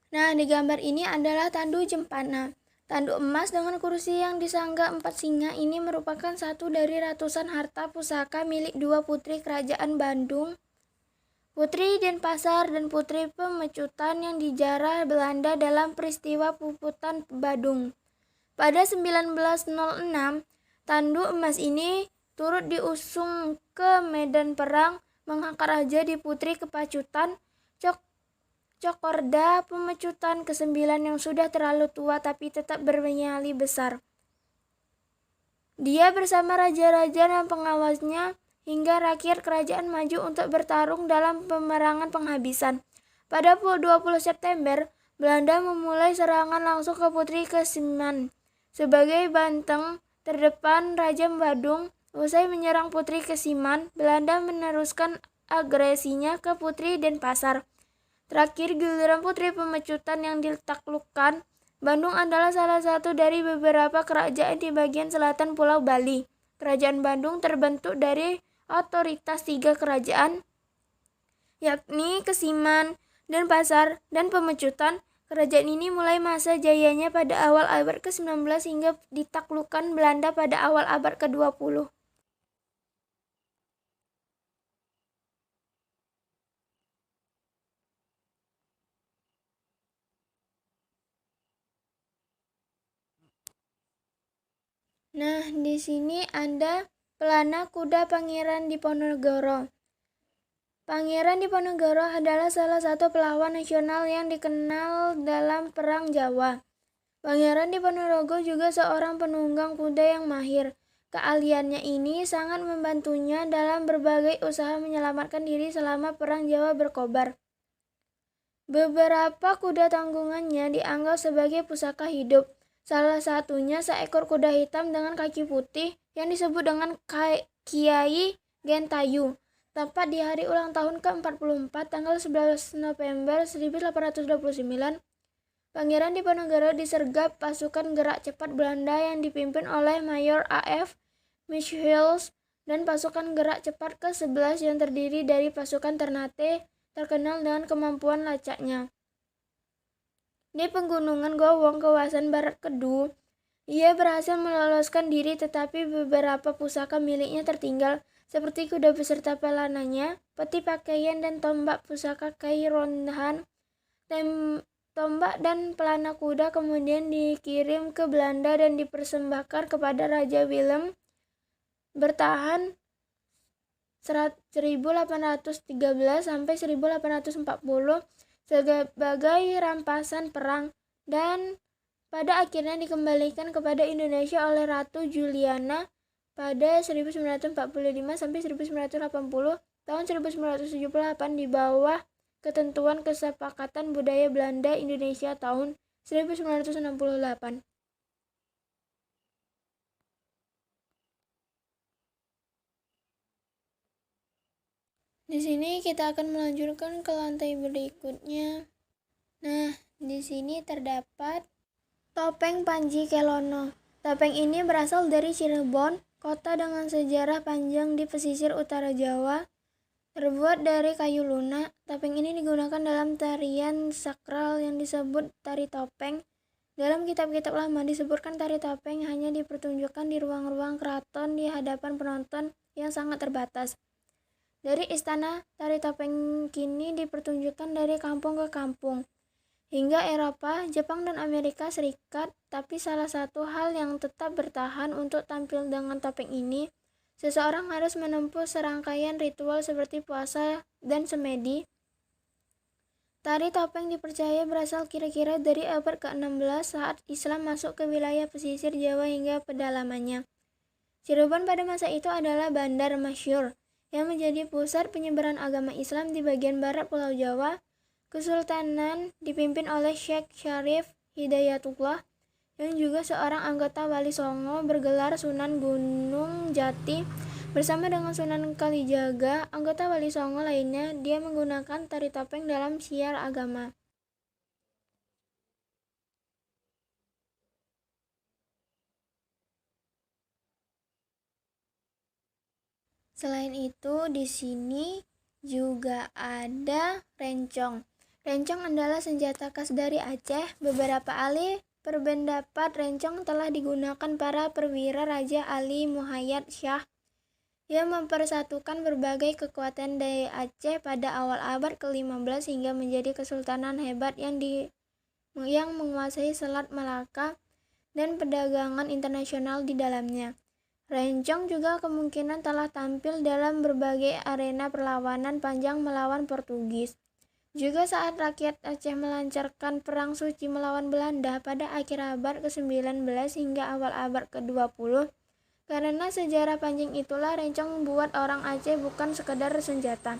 Nah, di gambar ini adalah tandu jempana. Tandu emas dengan kursi yang disangga 4 singa ini merupakan satu dari ratusan harta pusaka milik dua putri kerajaan Bandung, Putri Denpasar dan Putri Pemecutan yang dijarah Belanda dalam peristiwa Puputan Badung. Pada 1906, tandu emas ini turut diusung ke medan perang mengangkat raja di Putri Kepacutan, Cokorda Pemecutan ke-9 yang sudah terlalu tua tapi tetap bernyali besar. Dia bersama raja-raja dan pengawasnya hingga rakyat kerajaan maju untuk bertarung dalam pemerangan penghabisan. Pada 20 September, Belanda memulai serangan langsung ke Putri Kesiman. Sebagai banteng terdepan Raja Badung, usai menyerang Putri Kesiman, Belanda meneruskan agresinya ke Putri Denpasar. Terakhir, giliran Putri Pemecutan yang ditaklukkan. Bandung adalah salah satu dari beberapa kerajaan di bagian selatan Pulau Bali. Kerajaan Bandung terbentuk dari otoritas 3 kerajaan, yakni Kesiman, Denpasar, dan Pemecutan. Kerajaan ini mulai masa jayanya pada awal abad ke-19 hingga ditaklukkan Belanda pada awal abad ke-20. Nah, di sini ada pelana kuda Pangeran Diponegoro. Pangeran Diponegoro adalah salah satu pahlawan nasional yang dikenal dalam Perang Jawa. Pangeran Diponegoro juga seorang penunggang kuda yang mahir. Keahliannya ini sangat membantunya dalam berbagai usaha menyelamatkan diri selama Perang Jawa berkobar. Beberapa kuda tanggungannya dianggap sebagai pusaka hidup. Salah satunya seekor kuda hitam dengan kaki putih yang disebut dengan Kiai Gentayu. Tepat di hari ulang tahun ke-44 tanggal 11 November 1829, Pangeran Diponegoro disergap pasukan gerak cepat Belanda yang dipimpin oleh Mayor A.F. Michiels dan pasukan gerak cepat ke-11 yang terdiri dari pasukan Ternate terkenal dengan kemampuan lacaknya. Di pegunungan Gowong, kawasan Barat Kedu, ia berhasil meloloskan diri tetapi beberapa pusaka miliknya tertinggal, seperti kuda beserta pelananya, peti pakaian dan tombak pusaka Kai Ronhan. Tombak dan pelana kuda kemudian dikirim ke Belanda dan dipersembahkan kepada Raja Willem bertahan 1813 sampai 1840 sebagai rampasan perang dan pada akhirnya dikembalikan kepada Indonesia oleh Ratu Juliana pada 1945 sampai 1980. Tahun 1978 di bawah ketentuan Kesepakatan Budaya Belanda Indonesia tahun 1968. Di sini kita akan melanjutkan ke lantai berikutnya. Nah, di sini terdapat topeng Panji Kelono. Topeng ini berasal dari Cirebon, kota dengan sejarah panjang di pesisir utara Jawa. Terbuat dari kayu lunak, topeng ini digunakan dalam tarian sakral yang disebut tari topeng. Dalam kitab-kitab lama disebutkan tari topeng hanya dipertunjukkan di ruang-ruang keraton di hadapan penonton yang sangat terbatas. Dari istana, tari topeng kini dipertunjukkan dari kampung ke kampung, hingga Eropa, Jepang, dan Amerika Serikat. Tapi salah satu hal yang tetap bertahan untuk tampil dengan topeng ini, seseorang harus menempuh serangkaian ritual seperti puasa dan semedi. Tari topeng dipercaya berasal kira-kira dari abad ke-16 saat Islam masuk ke wilayah pesisir Jawa hingga pedalamannya. Cirebon pada masa itu adalah bandar masyhur yang menjadi pusat penyebaran agama Islam di bagian barat Pulau Jawa. Kesultanan dipimpin oleh Syekh Syarif Hidayatullah yang juga seorang anggota Wali Songo bergelar Sunan Gunung Jati. Bersama dengan Sunan Kalijaga, anggota Wali Songo lainnya, dia menggunakan tari topeng dalam syiar agama. Selain itu, di sini juga ada rencong. Rencong adalah senjata khas dari Aceh. Beberapa ahli berpendapat rencong telah digunakan para perwira Raja Ali Muhayyad Shah yang mempersatukan berbagai kekuatan dari Aceh pada awal abad ke-15 hingga menjadi kesultanan hebat yang menguasai Selat Malaka dan perdagangan internasional di dalamnya. Rencong juga kemungkinan telah tampil dalam berbagai arena perlawanan panjang melawan Portugis. Juga saat rakyat Aceh melancarkan perang suci melawan Belanda pada akhir abad ke-19 hingga awal abad ke-20. Karena sejarah panjang itulah rencong membuat orang Aceh bukan sekedar senjata,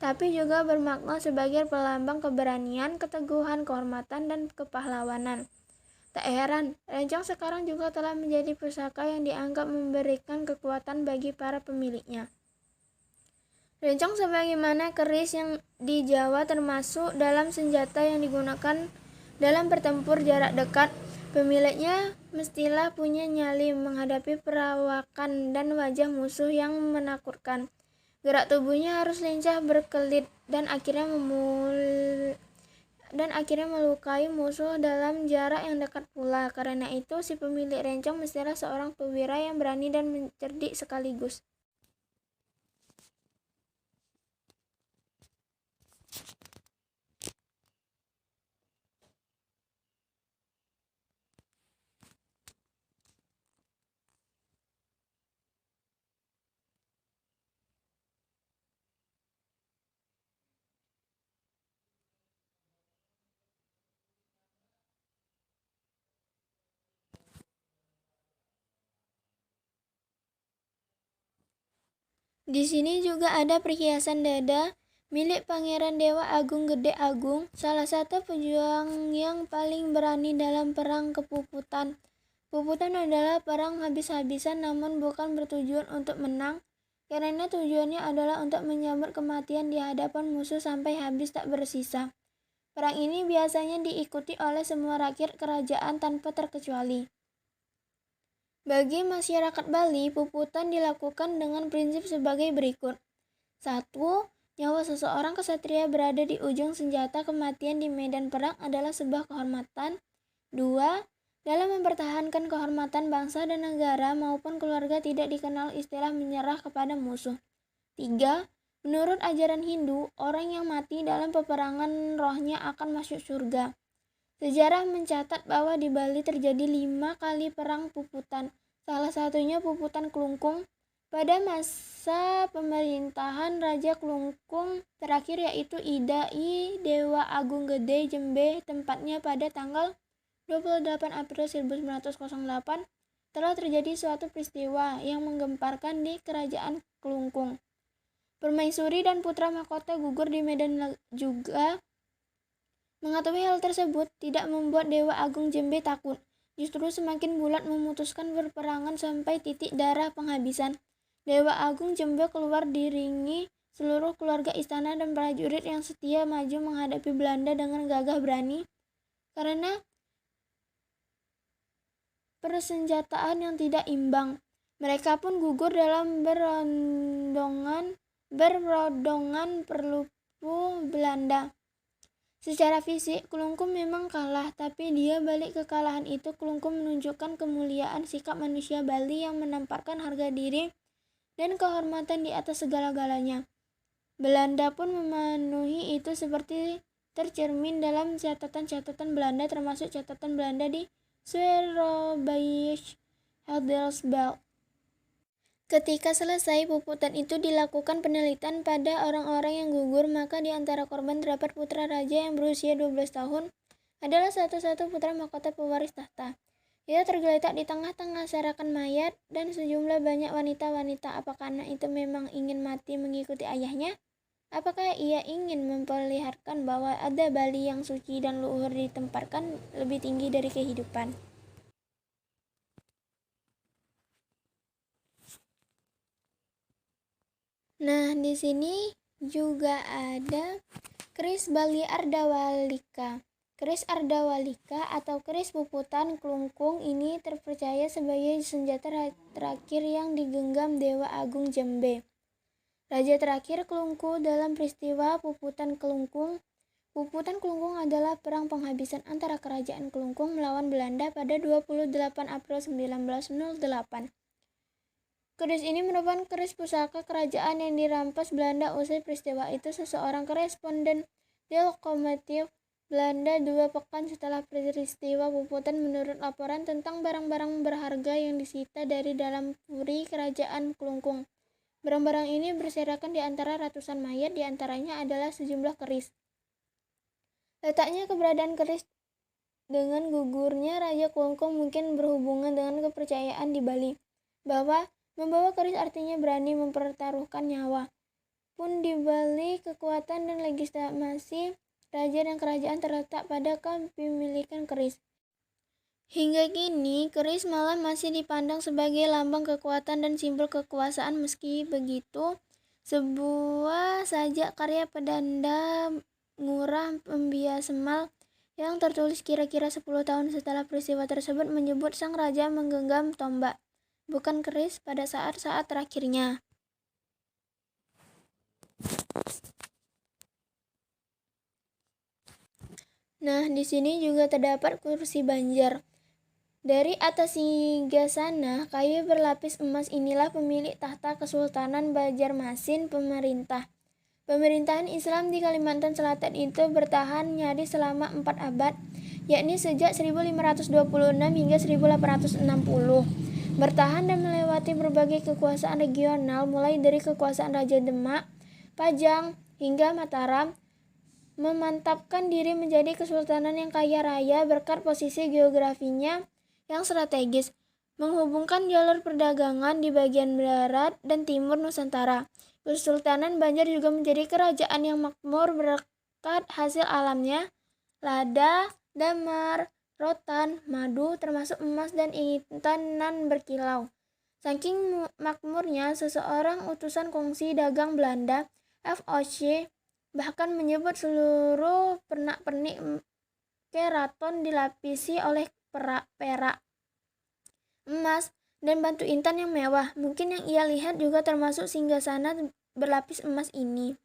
tapi juga bermakna sebagai pelambang keberanian, keteguhan, kehormatan, dan kepahlawanan. Tak heran, rencong sekarang juga telah menjadi pusaka yang dianggap memberikan kekuatan bagi para pemiliknya. Rencong sebagaimana keris yang di Jawa termasuk dalam senjata yang digunakan dalam bertempur jarak dekat. Pemiliknya mestilah punya nyali menghadapi perawakan dan wajah musuh yang menakutkan. Gerak tubuhnya harus lincah berkelit dan akhirnya melukai musuh dalam jarak yang dekat pula. Karena itu, si pemilik rencong mestilah seorang perwira yang berani dan cerdik sekaligus. Di sini juga ada perhiasan dada milik Pangeran Dewa Agung Gede Agung, salah satu pejuang yang paling berani dalam perang kepuputan. Puputan adalah perang habis-habisan namun bukan bertujuan untuk menang, karena tujuannya adalah untuk menyambut kematian di hadapan musuh sampai habis tak bersisa. Perang ini biasanya diikuti oleh semua rakyat kerajaan tanpa terkecuali. Bagi masyarakat Bali, puputan dilakukan dengan prinsip sebagai berikut. 1. Nyawa seseorang kesatria berada di ujung senjata. Kematian di medan perang adalah sebuah kehormatan. 2. Dalam mempertahankan kehormatan bangsa dan negara maupun keluarga tidak dikenal istilah menyerah kepada musuh. 3. Menurut ajaran Hindu, orang yang mati dalam peperangan rohnya akan masuk surga. Sejarah mencatat bahwa di Bali terjadi 5 kali perang puputan, salah satunya puputan Klungkung pada masa pemerintahan Raja Klungkung terakhir yaitu Idai Dewa Agung Gede Jembe, tempatnya pada tanggal 28 April 1908 telah terjadi suatu peristiwa yang menggemparkan di kerajaan Klungkung. Permaisuri dan putra mahkota gugur di medan juga. Mengetahui hal tersebut tidak membuat Dewa Agung Jembe takut, justru semakin bulat memutuskan berperangan sampai titik darah penghabisan. Dewa Agung Jembe keluar diringi seluruh keluarga istana dan prajurit yang setia maju menghadapi Belanda dengan gagah berani. Karena persenjataan yang tidak imbang, mereka pun gugur dalam berodongan perlupu Belanda. Secara fisik, Klungkung memang kalah, tapi dia balik kekalahan itu, Klungkung menunjukkan kemuliaan sikap manusia Bali yang menempatkan harga diri dan kehormatan di atas segala-galanya. Belanda pun memenuhi itu seperti tercermin dalam catatan-catatan Belanda, termasuk catatan Belanda di Surabaya Handelsblad. Ketika selesai puputan itu dilakukan penelitian pada orang-orang yang gugur, maka di antara korban terdapat putra raja yang berusia 12 tahun, adalah satu-satu putra mahkota pewaris tahta. Ia tergeletak di tengah-tengah serakan mayat dan sejumlah banyak wanita-wanita. Apakah anak itu memang ingin mati mengikuti ayahnya? Apakah ia ingin memperlihatkan bahwa ada Bali yang suci dan luhur ditempatkan lebih tinggi dari kehidupan? Nah, di sini juga ada keris Bali Ardawalika. Keris Ardawalika atau keris puputan kelungkung ini terpercaya sebagai senjata terakhir yang digenggam Dewa Agung Jembe, raja terakhir Kelungku dalam peristiwa Puputan Kelungkung. Puputan Kelungkung adalah perang penghabisan antara kerajaan Kelungkung melawan Belanda pada 28 April 1908. Keris ini merupakan keris pusaka kerajaan yang dirampas Belanda. Usai peristiwa itu, seseorang koresponden di lokomotif Belanda 2 pekan setelah peristiwa Puputan menurut laporan tentang barang-barang berharga yang disita dari dalam puri kerajaan Kelungkung. Barang-barang ini berserakan di antara ratusan mayat, di antaranya adalah sejumlah keris. Letaknya keberadaan keris dengan gugurnya Raja Kelungkung mungkin berhubungan dengan kepercayaan di Bali bahwa membawa keris artinya berani mempertaruhkan nyawa. Pun di Bali, kekuatan dan legitimasi raja dan kerajaan terletak pada kepemilikan keris. Hingga kini, keris malah masih dipandang sebagai lambang kekuatan dan simbol kekuasaan. Meski begitu, sebuah sajak karya pedanda Ngurah Pembiasemal yang tertulis kira-kira 10 tahun setelah peristiwa tersebut menyebut sang raja menggenggam tombak, bukan keris, pada saat-saat terakhirnya. Nah, di sini juga terdapat kursi Banjar. Dari atas singgasana kayu berlapis emas inilah pemilik tahta Kesultanan Banjarmasin Pemerintahan Islam di Kalimantan Selatan itu bertahan nyaris selama 4 abad, yakni sejak 1526 hingga 1860. Bertahan dan melewati berbagai kekuasaan regional, mulai dari kekuasaan Raja Demak, Pajang, hingga Mataram, memantapkan diri menjadi kesultanan yang kaya raya berkat posisi geografinya yang strategis, menghubungkan jalur perdagangan di bagian barat dan timur Nusantara. Kesultanan Banjar juga menjadi kerajaan yang makmur berkat hasil alamnya, lada, damar, rotan, madu, termasuk emas dan intanan berkilau. Saking makmurnya, seseorang utusan kongsi dagang Belanda, FOC, bahkan menyebut seluruh pernak-pernik keraton dilapisi oleh perak, emas, dan batu intan yang mewah. Mungkin yang ia lihat juga termasuk singgasana berlapis emas ini.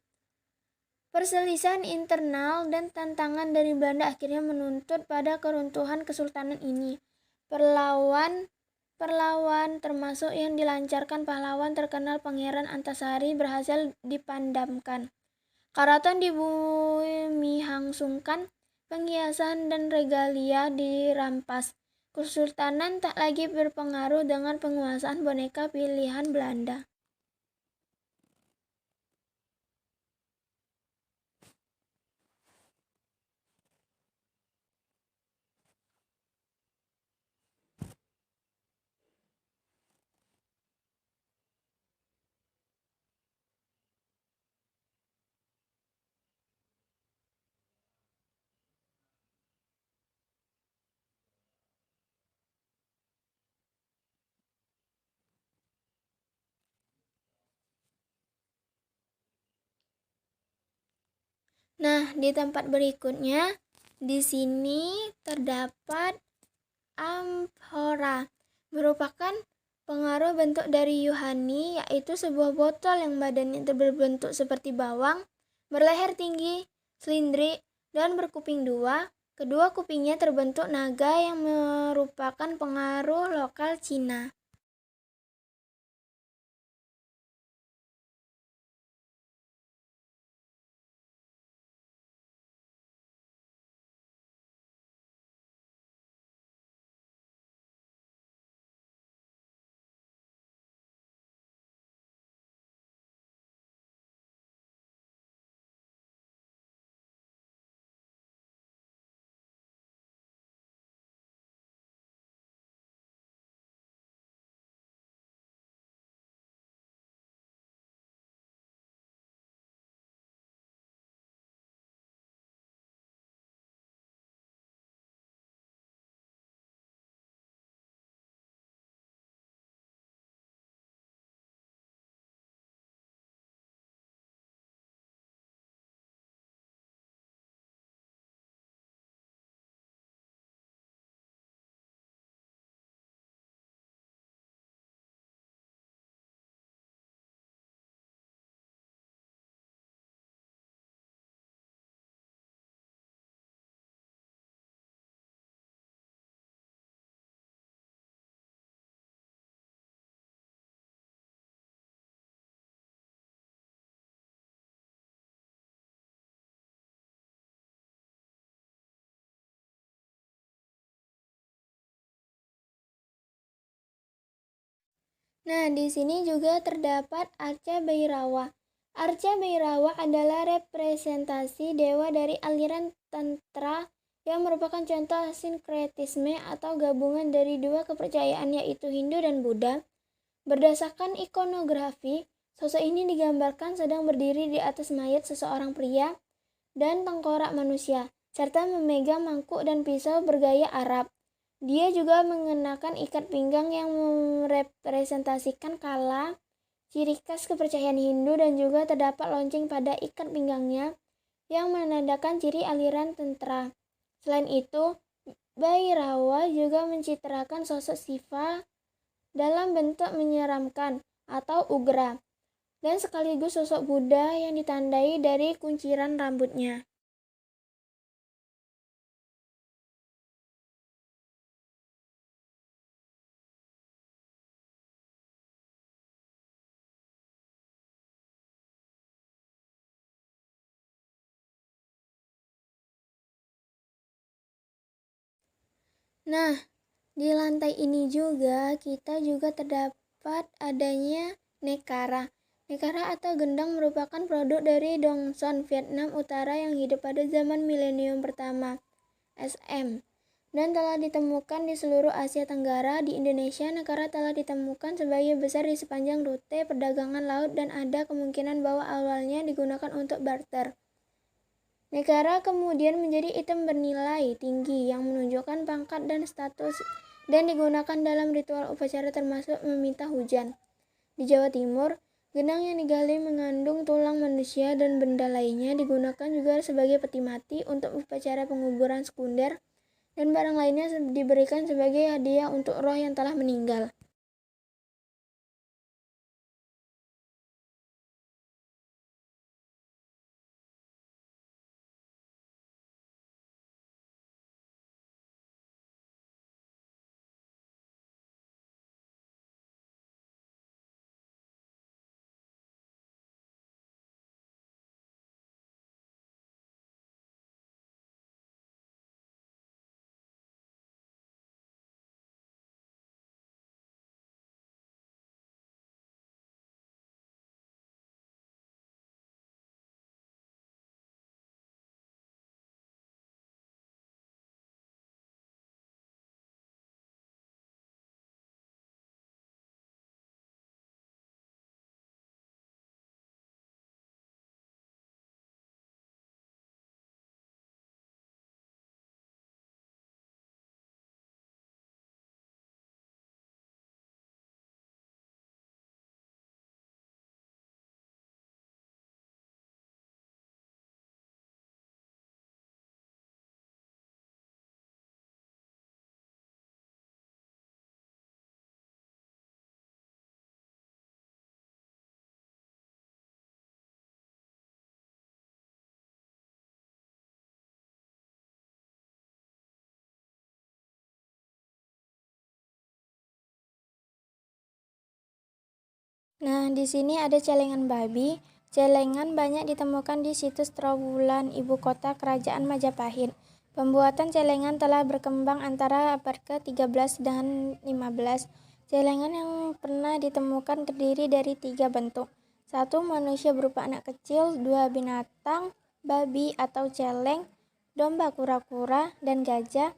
Perselisihan internal dan tantangan dari Belanda akhirnya menuntut pada keruntuhan kesultanan ini. Perlawan termasuk yang dilancarkan pahlawan terkenal Pangeran Antasari berhasil dipandamkan. Karaton dibumihangsungkan, penghiasan dan regalia dirampas. Kesultanan tak lagi berpengaruh dengan penguasaan boneka pilihan Belanda. Nah, di tempat berikutnya, di sini terdapat amphora, merupakan pengaruh bentuk dari Yuhani, yaitu sebuah botol yang badannya berbentuk seperti bawang, berleher tinggi, selindrik, dan berkuping dua. Kedua kupingnya terbentuk naga yang merupakan pengaruh lokal Cina. Nah, di sini juga terdapat Arca Bhairawa. Arca Bhairawa adalah representasi dewa dari aliran Tantra yang merupakan contoh sinkretisme atau gabungan dari dua kepercayaan yaitu Hindu dan Buddha. Berdasarkan ikonografi, sosok ini digambarkan sedang berdiri di atas mayat seseorang pria dan tengkorak manusia, serta memegang mangkuk dan pisau bergaya Arab. Dia juga mengenakan ikat pinggang yang merepresentasikan kala, ciri khas kepercayaan Hindu, dan juga terdapat lonceng pada ikat pinggangnya yang menandakan ciri aliran tantra. Selain itu, Bhairawa juga mencitrakan sosok Siva dalam bentuk menyeramkan atau ugra, dan sekaligus sosok Buddha yang ditandai dari kunciran rambutnya. Nah, di lantai ini juga kita juga terdapat adanya Nekara. Nekara atau gendang merupakan produk dari Dongson, Vietnam Utara yang hidup pada zaman milenium pertama SM dan telah ditemukan di seluruh Asia Tenggara. Di Indonesia, Nekara telah ditemukan sebagian besar di sepanjang rute perdagangan laut dan ada kemungkinan bahwa awalnya digunakan untuk barter. Negara kemudian menjadi item bernilai tinggi yang menunjukkan pangkat dan status dan digunakan dalam ritual upacara termasuk meminta hujan. Di Jawa Timur, genang yang digali mengandung tulang manusia dan benda lainnya digunakan juga sebagai peti mati untuk upacara penguburan sekunder dan barang lainnya diberikan sebagai hadiah untuk roh yang telah meninggal. Nah, di sini ada celengan babi. Celengan banyak ditemukan di situs Trowulan, ibu kota kerajaan Majapahit. Pembuatan celengan telah berkembang antara abad ke-13 dan 15. Celengan yang pernah ditemukan terdiri dari 3 bentuk. 1. Manusia berupa anak kecil. 2. Binatang, babi atau celeng, domba, kura-kura, dan gajah.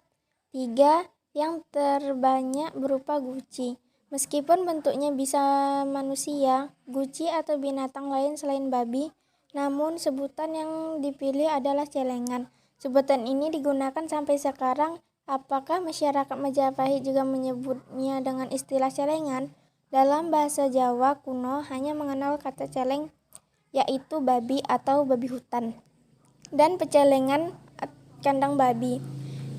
3. Yang terbanyak berupa guci. Meskipun bentuknya bisa manusia, guci atau binatang lain selain babi, namun sebutan yang dipilih adalah celengan. Sebutan ini digunakan sampai sekarang. Apakah masyarakat Majapahit juga menyebutnya dengan istilah celengan? Dalam bahasa Jawa kuno hanya mengenal kata celeng, yaitu babi atau babi hutan, dan pecelengan kandang babi.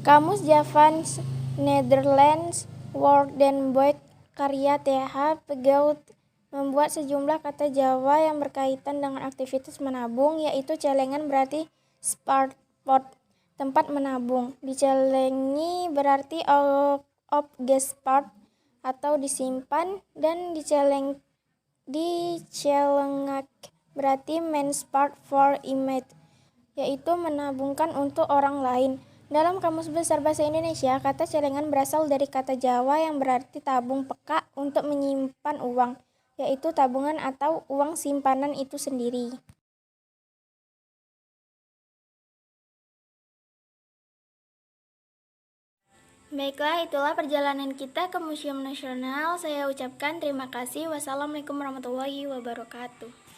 Kamus Javans Netherlands Woordenboek karya TH Pegaut membuat sejumlah kata Jawa yang berkaitan dengan aktivitas menabung, yaitu celengan berarti spart pot, tempat menabung. Dicelengi berarti opgespart atau disimpan, dan dicelengak berarti menspart for image, yaitu menabungkan untuk orang lain. Dalam Kamus Besar Bahasa Indonesia, kata celengan berasal dari kata Jawa yang berarti tabung peka untuk menyimpan uang, yaitu tabungan atau uang simpanan itu sendiri. Baiklah, itulah perjalanan kita ke Museum Nasional. Saya ucapkan terima kasih. Wassalamualaikum warahmatullahi wabarakatuh.